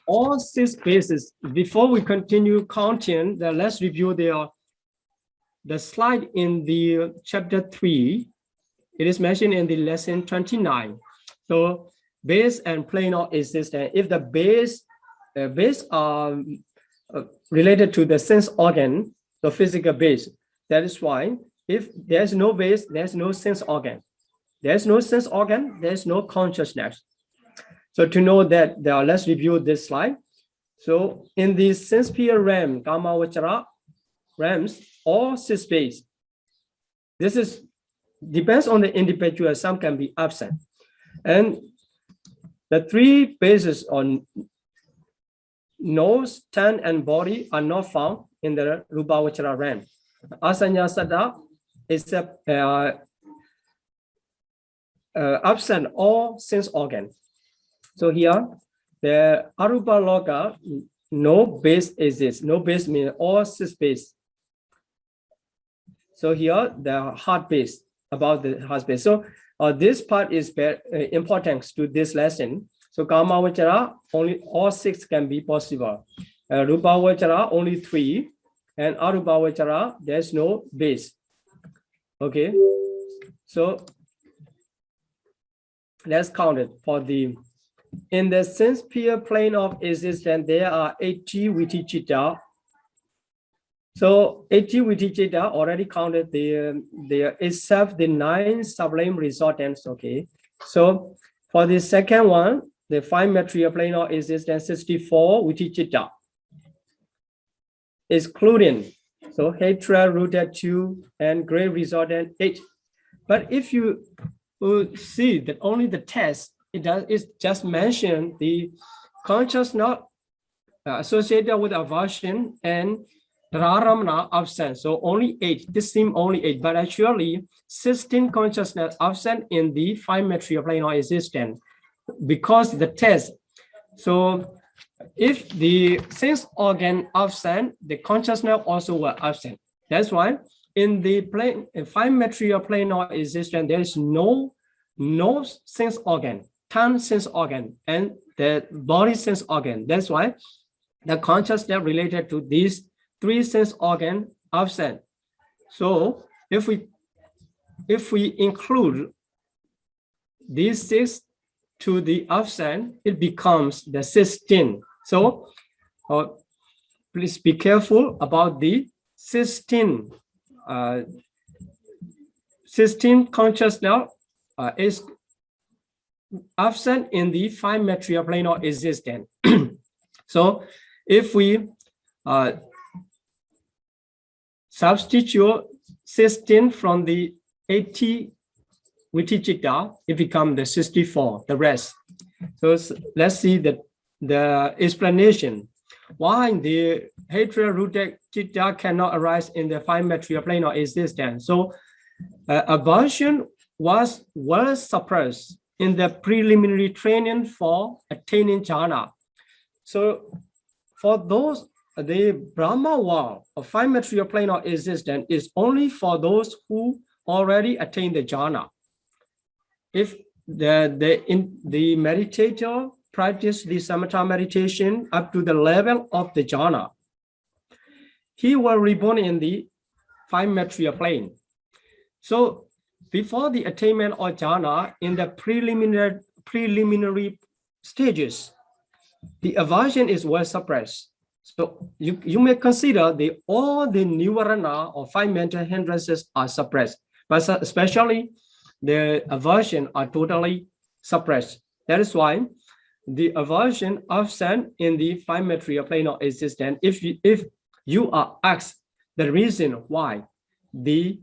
all 6 bases. Before we continue counting, let's review the slide in the chapter 3. It is mentioned in the lesson 29. So base and plane of existence. If the base are related to the sense organ, the physical base, that is why if there's no base, there's no sense organ. There's no sense organ, there's no consciousness. So to know that, let's review this slide. So in the sense sphere realm, Kama Vachara realms, all 6 base. This depends on the individual. Some can be absent, and the 3 bases on nose, tongue, and body are not found in the Rupa Vachara realm. Asanya Sada is absent all sense organs. So here, the Arupa Loka, no base exists. No base means all 6 base. So here, the heart base, about the heart base. So this part is very important to this lesson. So Kama Vachara, only all 6 can be possible. Rupa Vachara, only 3. And Arupa Vachara, there's no base. Okay. So let's count it for the in the sense-sphere plane of existence, there are 80 Viticita. So 80 Viticita already counted the itself the 9 sublime resultants. Okay. So for the second one, the 5 material plane of existence 64 Viticita, excluding so hatred rooted 2 and great resultant 8. But if you see that only the test, it just mentioned the consciousness associated with aversion and Dharamana absent. So only 8. This seems only 8, but actually 16 consciousness absent in the 5 material plane of existence because the test. So if the sense organ absent, the consciousness also were absent. That's why in the plane, 5 material plane of existence, there is no sense organ, tongue sense organ, and the body sense organ. That's why the consciousness related to these 3 sense organ absent. So if we include these 6 to the absent, it becomes the 16. So please be careful about the 16 consciousness is absent in the 5 material plane of existence. So if we substitute 16 from the 80 Viticita, it becomes the 64, the rest. So let's see the explanation. Why the hatred-rooted citta cannot arise in the 5 material plane of existence. So aversion was well suppressed in the preliminary training for attaining jhana. So for those, the Brahma wall of 5 material plane of existence is only for those who already attained the jhana. If the meditator practice the samatha meditation up to the level of the jhana, he will reborn in the 5 material plane. So before the attainment of jhana, in the preliminary stages, the aversion is well suppressed. So you may consider all the nivarana or 5 mental hindrances are suppressed, but especially the aversion are totally suppressed. That is why the aversion absent in the 5 material plane of existence. If you are asked the reason why the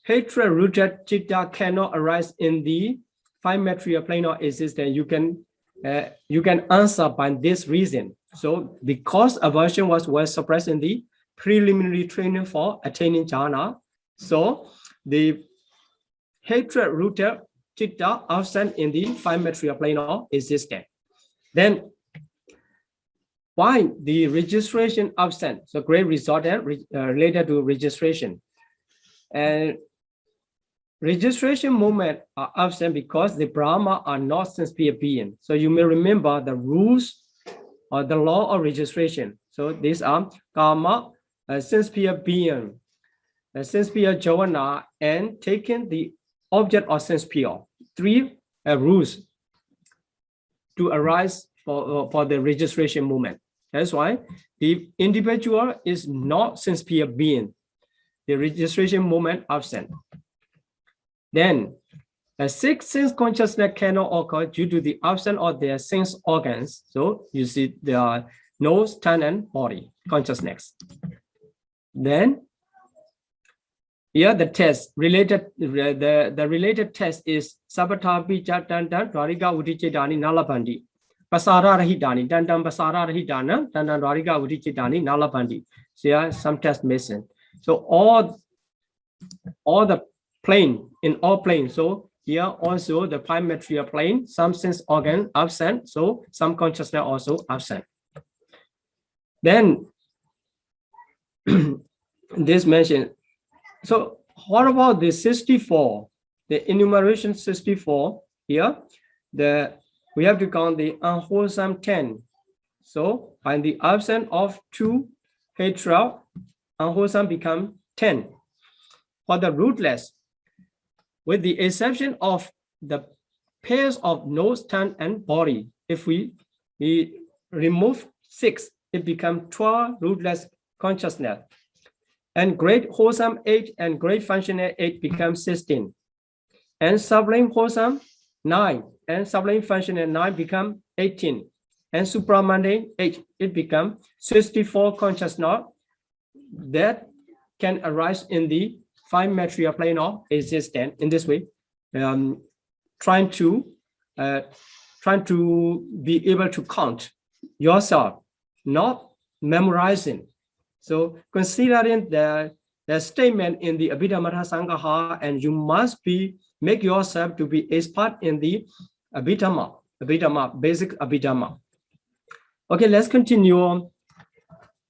hatred-rooted citta cannot arise in the 5 material plane of existence, you can answer by this reason. So because aversion was well suppressed in the preliminary training for attaining jhana, so the hatred-rooted citta absent in the 5 material plane of existence. Then why the registration absent? So great result related to registration. And registration movement are absent because the Brahma are not sense-sphere being. So you may remember the rules or the law of registration. So these are karma, sense-sphere being, sense-sphere jhana, and taking the object of sense-sphere. 3 rules to arise for the registration movement. That's why the individual is not sense-sphere being. The registration movement absent. Then a 6th sense consciousness cannot occur due to the absence of their sense organs. So you see there are nose, tongue, and body consciousness. Then here the test related, the related test is Sabata Bija Dandan Dwarika Udichidani Nalabandi. Pasara Rahidani, Dandan Pasara Rahidana, Dandan Dwarika Udichidani Nalabandi. So here some test missing. So all the plane in all planes. So here also the 5 material plane, some sense organ absent, so some consciousness also absent. Then this mentioned. So what about the 64? The enumeration 64 here, we have to count the unwholesome 10. So by the absence of 2 hatred, unwholesome become 10. For the rootless, with the exception of the pairs of nose, tongue, and body, if we remove 6, it becomes 12 rootless consciousness. And great wholesome 8 and great functional 8 becomes 16. And sublime wholesome 9 and sublime functional 9 become 18. And supramundane 8, it becomes 64 consciousness that can arise in the 5 material plane of existence. In this way, trying to be able to count yourself, not memorizing. So considering the statement in the Abhidhamma, and you must make yourself to be expert in the Abhidhamma, basic Abhidhamma. Okay, let's continue on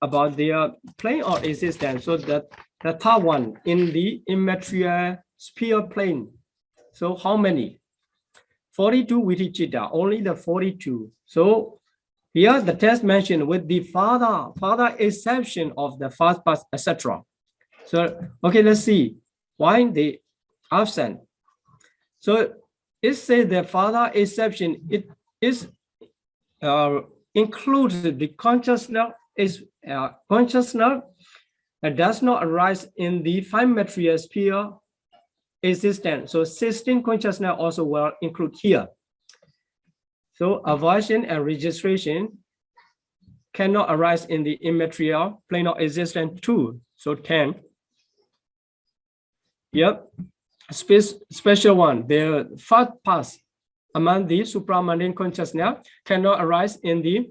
about the plane of existence. So the third one in the immaterial sphere plane. So how many? 42 Viticitta, only the 42. So here the text mentioned with the father exception of the first part, etc. So okay, let's see why the absent. So it says the father exception, it is included the consciousness does not arise in the 5 material sphere existence. So 16 consciousness also will include here. So aversion and registration cannot arise in the immaterial plane of existence too. So 10. Yep. Special one, the first pass among the supramundane consciousness cannot arise in the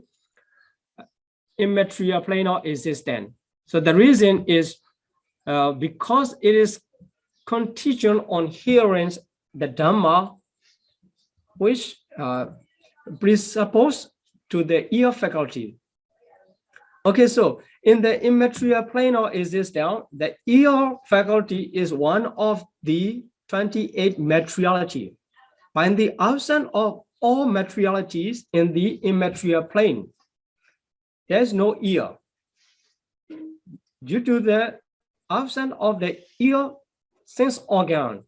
immaterial plane of existence. So the reason is because it is contingent on hearing the Dhamma, which presuppose to the ear faculty. Okay, so in the immaterial plane of existence, the ear faculty is one of the 28 materiality. By the absence of all materialities in the immaterial plane, there is no ear. Due to the absence of the ear sense organ,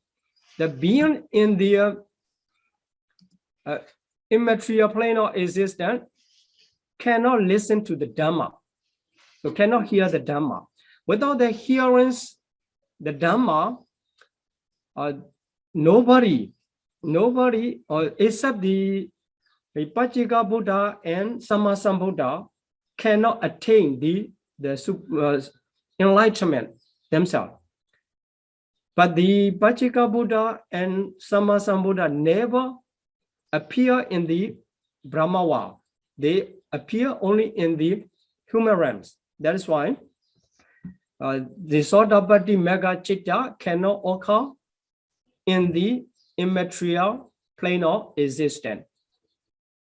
the being in the immaterial plane of existence cannot listen to the Dhamma. So cannot hear the Dhamma. Without the hearings, the Dhamma, nobody except the Pachika Buddha and Sammasambuddha cannot attain the enlightenment themselves. But the Pachika Buddha and Sammasambuddha never appear in the Brahma world. They appear only in the human realms. That is why the Sotapatti Mega Chitta cannot occur in the immaterial plane of existence.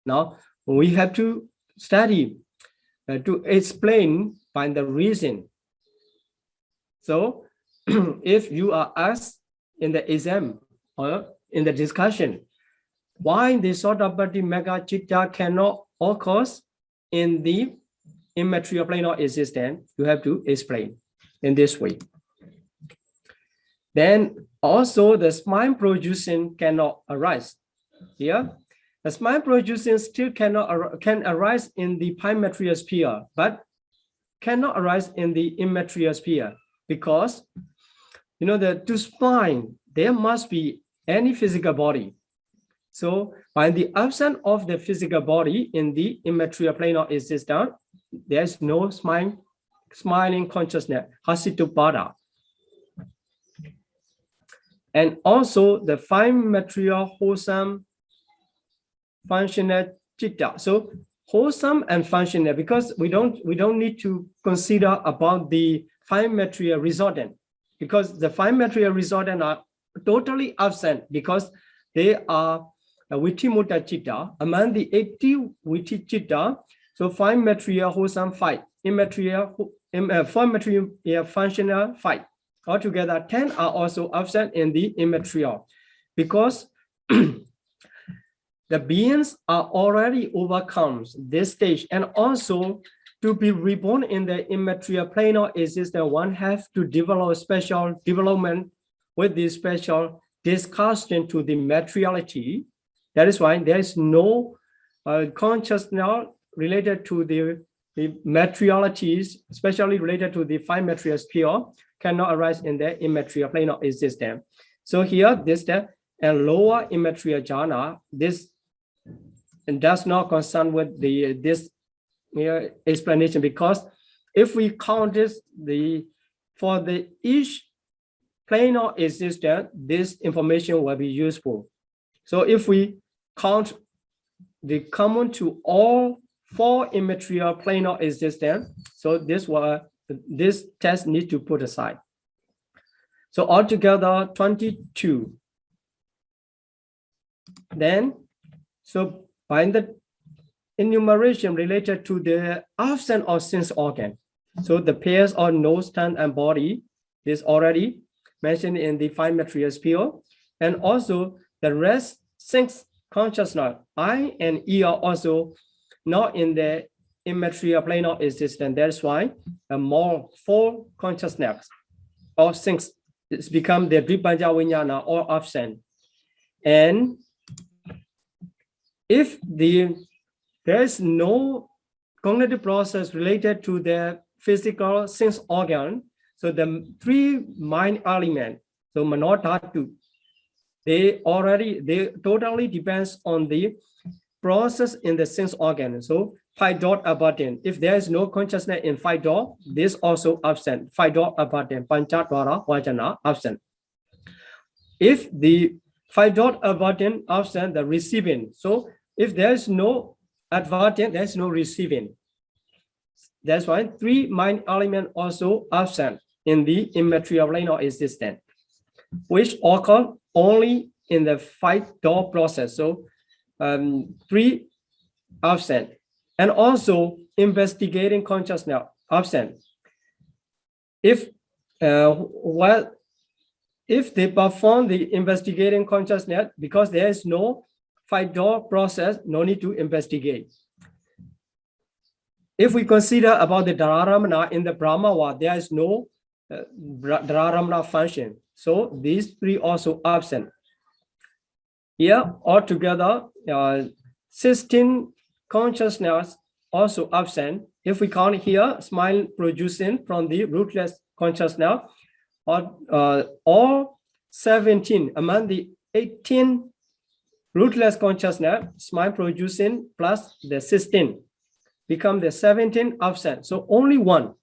Now, we have to study to explain by the reason. So, if you are asked in the exam or in the discussion, why the Sotapatti Mega Chitta cannot occur in the immaterial plane of existence, you have to explain in this way. Then also the spine producing cannot arise. Here, the spine producing still can arise in the material sphere, but cannot arise in the immaterial sphere because to spine there must be any physical body. So by the absence of the physical body in the immaterial plane of existence, there is no smiling consciousness, Hasitupada. And also the 5 material wholesome functional chitta. So wholesome and functional, because we don't need to consider about the 5 material resultant, because the 5 material resultant are totally absent because they are Vitimutta chitta. Among the 80 Viti chitta, so 5 material wholesome 5, immaterial 4 material functional 5. Altogether, 10 are also absent in the immaterial because the beings are already overcome this stage, and also to be reborn in the immaterial plane of existence, one has to develop special development with this special discussion to the materiality. That is why there is no consciousness related to the materialities, especially related to the 5 material sphere, cannot arise in the immaterial plane of existence. So here, this step and lower immaterial jhana, this does not concern with this explanation, because if we count this, for each plane of existence, this information will be useful. So if we count the common to all 4 immaterial plane of existence, so this test needs to put aside. So altogether 22. Then, so by the enumeration related to the absence of sense organ, so the pairs of nose, tongue, and body, this already mentioned in the 5 material sphere, and also the rest 6 consciousness, I and E, are also not in the immaterial plane of existence. That's why more 4 consciousness or 6 it's become the Ven Paññādhikālaṅkāra or absent. And if there is no cognitive process related to the physical sense organ, so the 3 mind elements, so manodhatu, they totally depends on the process in the sense organ. So 5 dot abundant. If there is no consciousness in 5 dot, this also absent. 5 dot abundant, Paññādhikālaṅkāra, vajana, absent. If the 5 dot abundant absent, the receiving. So if there is no advertent, there is no receiving. That's why 3 mind element also absent in the immaterial plane of existence, which occur only in the 5 dot process. So 3 absent. And also investigating consciousness absent. If they perform the investigating consciousness, because there is no 5 dot process, no need to investigate. If we consider about the Dhararamana in the Brahmawa, there is no Dhararamana function. So these 3 also absent. Here altogether 16 consciousness also absent. If we count here, smile producing from the rootless consciousness, or all 17 among the 18 rootless consciousness, smile producing plus the 16 become the 17 absent. So only 1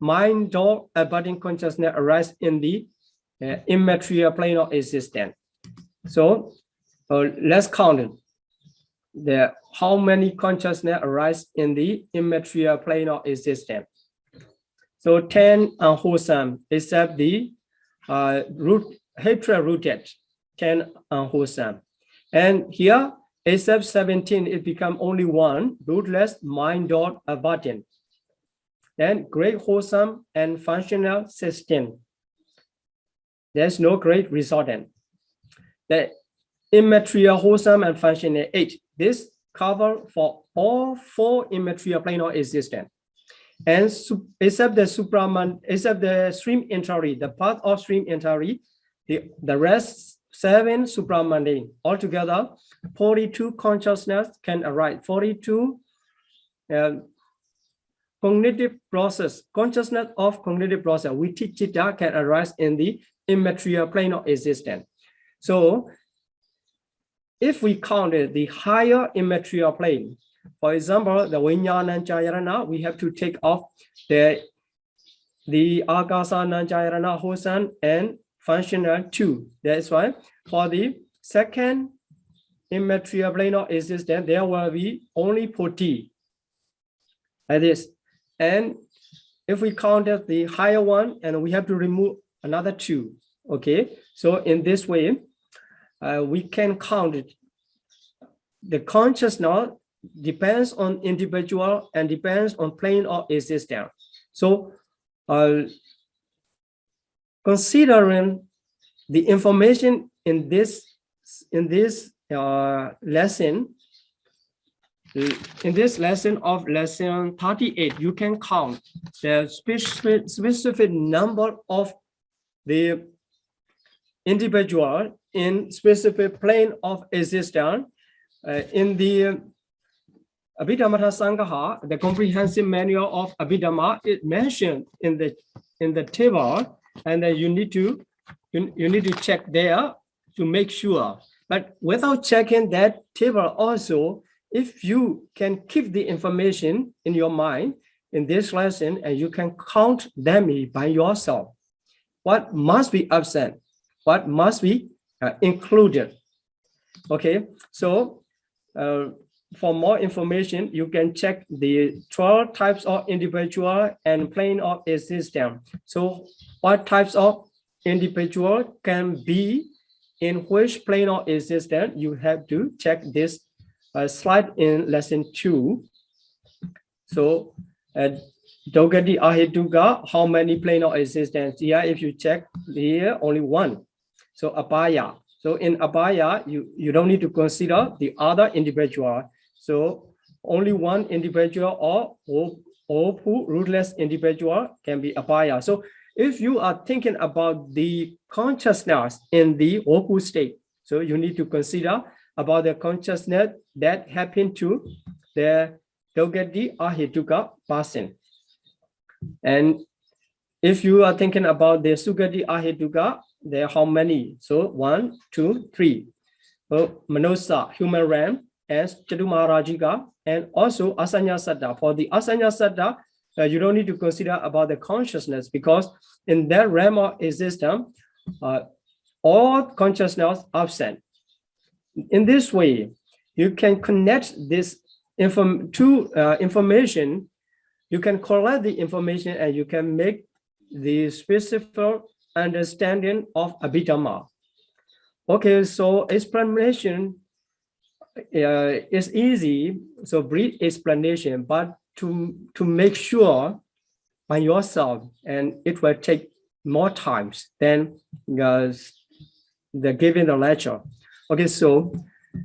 mind dot abiding consciousness arise in the immaterial plane of existence. So let's count it. How many consciousness arise in the immaterial plane of existence. So 10 unwholesome, except the hatred rooted, 10 unwholesome. And here, except 17, it become only 1, rootless, mind dot abundant. Then great wholesome and functional 16. There's no great resultant. The immaterial, wholesome, and functional 8. This cover for all 4 immaterial plane of existence. And except the stream entry, the path of stream entry, the rest 7 supramundane. Altogether, 42 consciousness can arise. 42 cognitive process, consciousness of cognitive process, Viticcitta, can arise in the immaterial plane of existence. So if we counted the higher immaterial plane, for example, the Vijñānañcayarana, we have to take off the Ākāsañcayarana, wholesome and functional 2. That's why for the second immaterial plane of existence, there will be only 40, like this. And if we counted the higher one, and we have to remove another 2. Okay, so in this way, we can count it. The consciousness depends on individual and depends on plane of existence. So considering the information in this lesson, of lesson 38, you can count the specific number of the individual in specific plane of existence in the Abhidhamma Sangaha, the comprehensive manual of Abhidhamma, is mentioned in the table, and then you need to check there to make sure. But without checking that table also, if you can keep the information in your mind in this lesson, and you can count them by yourself, what must be absent, what must be included. Okay, so for more information, you can check the 12 types of individual and plane of existence. So what types of individual can be in which plane of existence? You have to check this slide in lesson 2. So Dogati Ahituka, how many plane of existence? Here, if you check here, only one. So Abhaya. So in Abhaya, you don't need to consider the other individual. So only one individual or rootless individual can be Abhaya. So if you are thinking about the consciousness in the Opu state, so you need to consider about the consciousness that happened to the Dogati Ahituka person. And if you are thinking about the Sugati Ahituka, there are how many? So 1, 2, 3. So Manosa, human realm, as Chadumarajika, and also Asanya Satta. For the Asanya Satta, you don't need to consider about the consciousness, because in that realm of existence, all consciousness absent. In this way, you can connect this information. You can collect the information, and you can make the specific understanding of Abhidhamma. Okay, so explanation is easy, so brief explanation, but to make sure by yourself, and it will take more times than the giving the lecture. Okay, so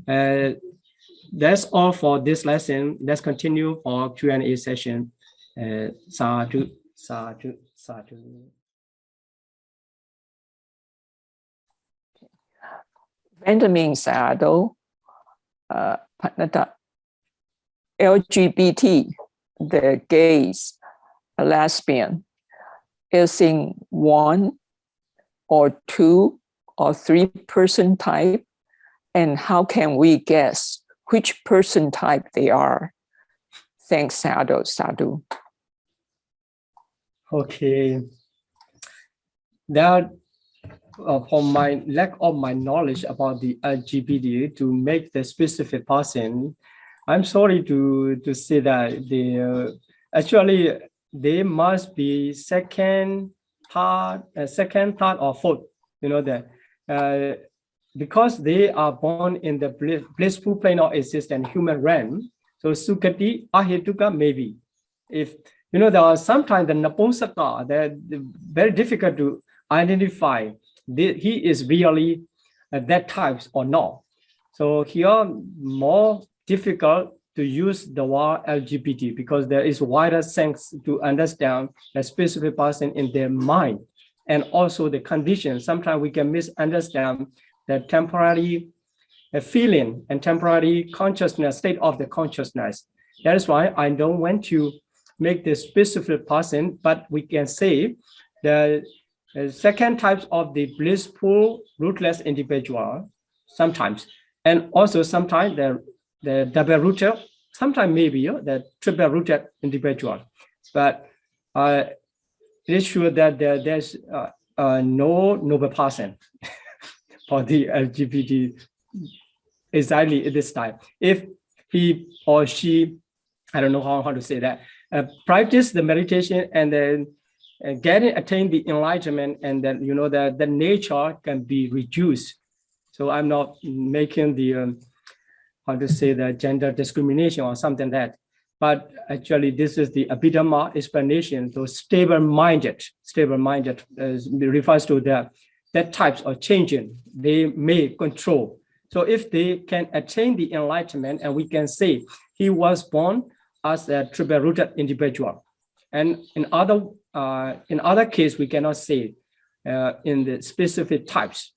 that's all for this lesson. Let's continue for Q&A session. Sadhu, sadhu, sadhu. Benjamin Sadhu, LGBT, the gays, a lesbian, is in 1 or 2 or 3 person type, and how can we guess which person type they are? Thanks, Sadhu. Sadhu. Okay. That for my lack of my knowledge about the LGBT to make the specific person, I'm sorry to say that actually they must be second, third, or fourth. You know that because they are born in the blissful plane of existence, human realm. So Sukati, Ahituka, maybe. If you know, there are sometimes the Napumsaka, they're very difficult to identify. He is really that type or not. So here more difficult to use the word LGBT, because there is wider sense to understand the specific person in their mind, and also the condition. Sometimes we can misunderstand the temporary feeling and temporary consciousness, state of the consciousness. That is why I don't want to make the specific person, but we can say the second types of the blissful rootless individual sometimes, and also sometimes the double rooted, sometimes maybe the triple rooted individual. But it is sure that there's no noble person for the LGBT exactly at this time. If he or she, I don't know how to say that, practice the meditation and then attain the enlightenment, and then you know that the nature can be reduced. So I'm not making the how to say the gender discrimination or something like that, but actually this is the Abhidhamma explanation. So stable-minded refers to that types of changing they may control. So if they can attain the enlightenment, and we can say he was born as a triple-rooted individual, and in other case we cannot say in the specific types.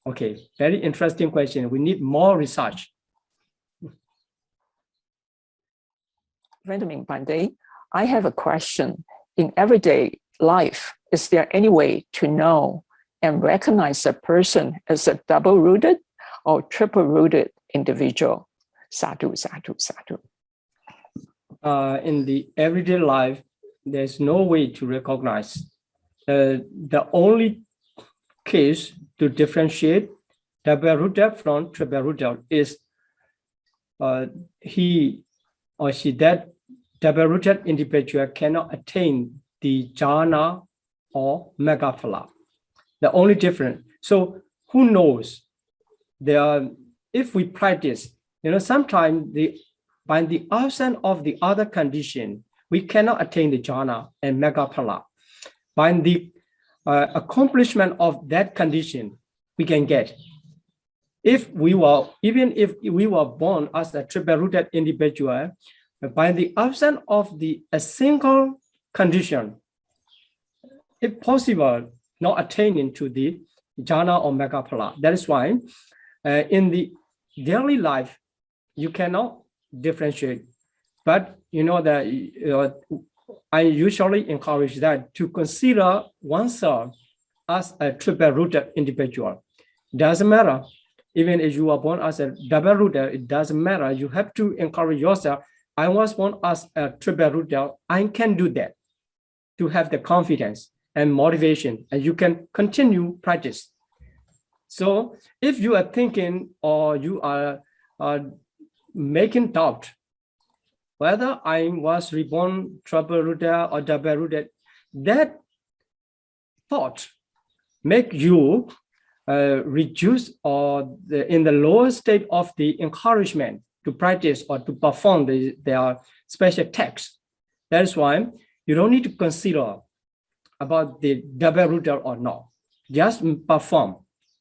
Okay, very interesting question. We need more research. Ven Paññādhikālaṅkāra, I have a question. In everyday life, is there any way to know and recognize a person as a double-rooted or triple-rooted individual? Sadhu, sadhu, sadhu. In the everyday life, there's no way to recognize. The only case to differentiate double-rooted from triple-rooted is he or she, that double-rooted individual cannot attain the jhana or megaphala. The only difference. So who knows? If we practice, sometimes by the absence of the other condition, we cannot attain the jhana and megaphala. By the accomplishment of that condition, we can get. Even if we were born as a triple-rooted individual, by the absence of a single condition, if possible, not attaining to the jhana or megaphala. That is why in the daily life, you cannot differentiate. But I usually encourage that to consider oneself as a triple-rooted individual. Doesn't matter. Even if you are born as a double-rooted, it doesn't matter. You have to encourage yourself. I was born as a triple-rooted. I can do that, to have the confidence and motivation, and you can continue practice. So if you are thinking or you are making doubt whether I was reborn triple-rooted or double-rooted, that thought make you reduce or in the lower state of the encouragement to practice or to perform their special text. That is why you don't need to consider about the double-rooted or not. Just perform.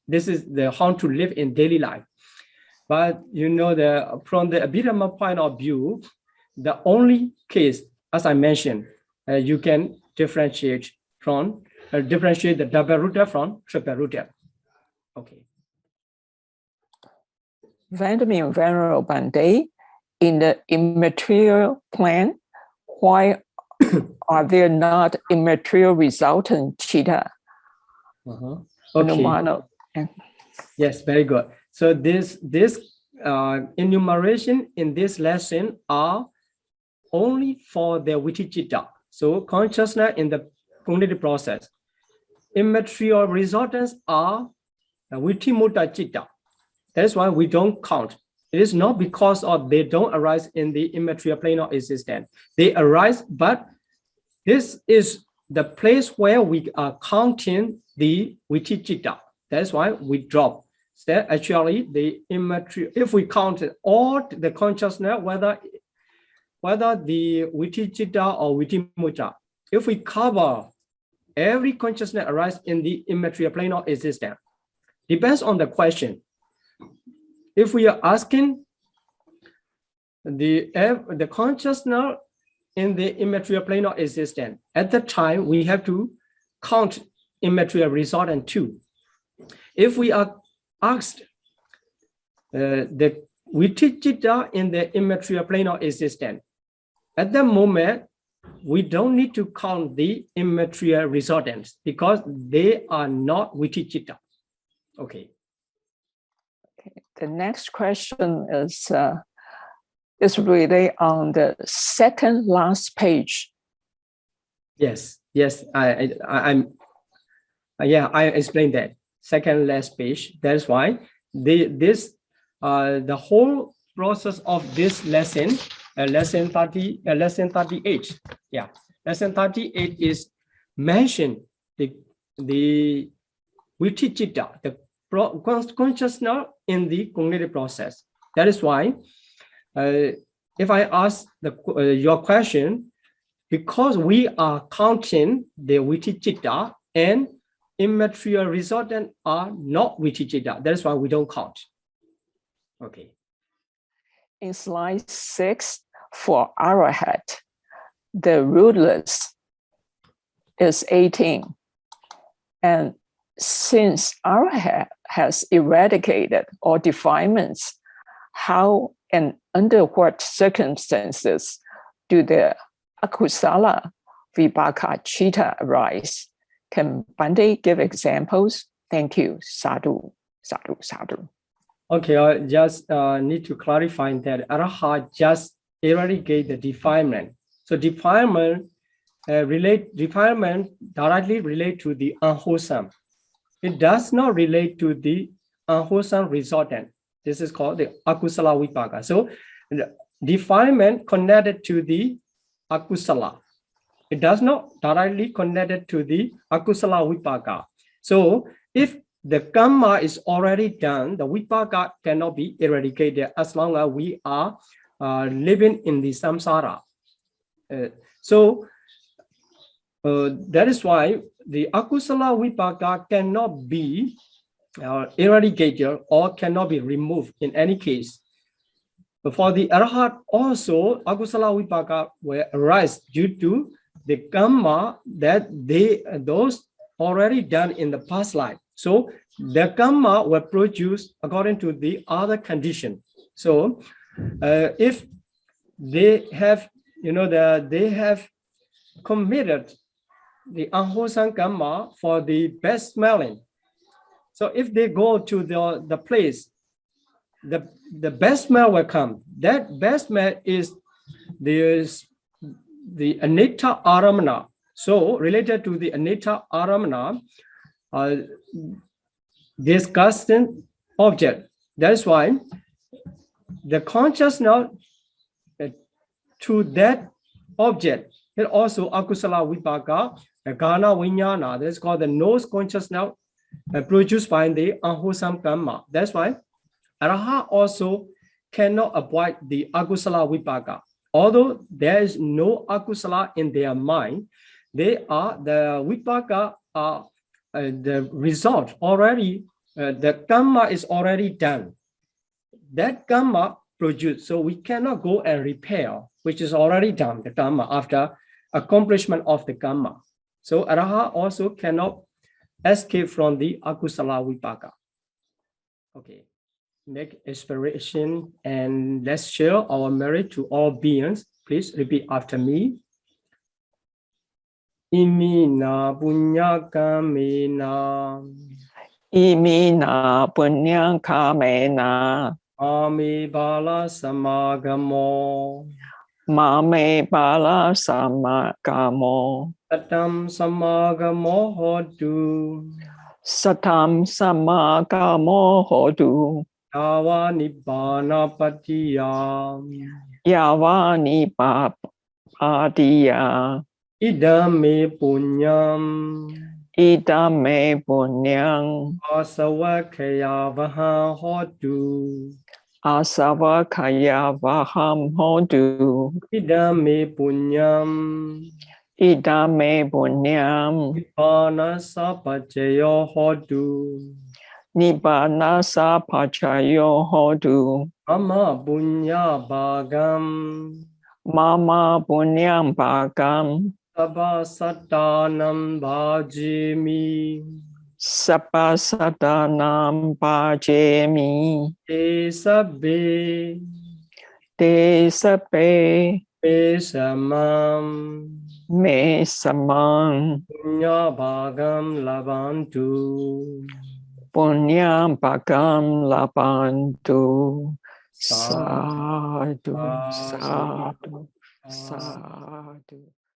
This is how to live in daily life. But from the Abhidhamma point of view, the only case, as I mentioned, you can differentiate the double-rooted from triple-rooted. Okay. Venerable Paññādhikālaṅkāra, in the immaterial plane, why are there not immaterial resultant chitta? Okay. Yes, very good. So this enumeration in this lesson are only for the vitichitta. So consciousness in the cognitive process. Immaterial resultants are vitimutta chitta. That's why we don't count. It is not because they don't arise in the immaterial plane of existence. They arise, but this is the place where we are counting the vitichitta. That's why we drop. So actually, the immaterial, if we count all the consciousness, whether the vitichitta or vitimutta, if we cover every consciousness arise in the immaterial plane of existence, depends on the question. If we are asking the consciousness in the immaterial plane of existence, at that time we have to count immaterial resultant too. If we are asked the vitichitta in the immaterial plane of existence, at that moment we don't need to count the immaterial resultants because they are not vitichitta. Okay. The next question is really on the second last page. Yes, I explained that second last page. That's why the whole process of this lesson, lesson 38. Yeah, lesson 38 is mention the vitichitta, the consciousness in the cognitive process. That is why if I ask your question, because we are counting the vitichitta and immaterial resultant are not vitichitta, that is why we don't count. Okay. In slide 6, for Arahat, the rootless is 18. And since Arahat has eradicated all defilements, how and under what circumstances do the akusala vipaka chitta arise? Can Bhante give examples? Thank you. Sadhu, sadhu, sadhu. Okay, I just need to clarify that Arahat just eradicate the defilement. So defilement directly relate to the unwholesome. It does not relate to the unwholesome resultant. This is called the akusala vipaka. So the defilement connected to the akusala. It does not directly connected to the akusala vipaka. So if the karma is already done, the vipaka cannot be eradicated as long as we are living in the samsara. That is why the akusala vipaka cannot be eradicated or cannot be removed in any case. But for the arahat also, akusala vipaka will arise due to the karma that those already done in the past life. So the karma will produce according to the other condition. So if they have, they have committed the unwholesome karma for the best smelling. So if they go to the place, the best smell will come. That best smell is the anitta aramana. So related to the anitta aramana, disgusting object. That's why the consciousness to that object is also akusala vipaka, gana vinyana. That's called the nose consciousness produced by the unwholesome karma. That's why araha also cannot avoid the akusala vipaka. Although there is no akusala in their mind, the vipaka are the result already, the karma is already done. That karma produced, so we cannot go and repair, which is already done, the karma after accomplishment of the karma. So araha also cannot escape from the akusala vipaka. Okay, make aspiration and let's share our merit to all beings. Please repeat after me. Imina punya kamena. Imina punya kamena. Mame bala samagamo. Mame bala samagamo. Satam samagamo hodu. Satam samagamo hodu. Yava nibbana patiya. Yava nibbana. Idame punyam. Idame punyang. Asavakaya vaha hodu. Asavakaya vaham hodu. Idame punyam. Idame punyam. Nibbana sapajayo hodu. Nibbana sapajayo hodu. Mama punya bhagam. Mama punyam bhagam. Sabha satanam bhajemi. Sabha satanam bhajemi. Te sabbe. Te sabbe. Me samam. Me samang. Punya bhagam labantu. Punyam bhagam labantu. Sadhu. Sadhu, Sadhu. sadhu, sadhu.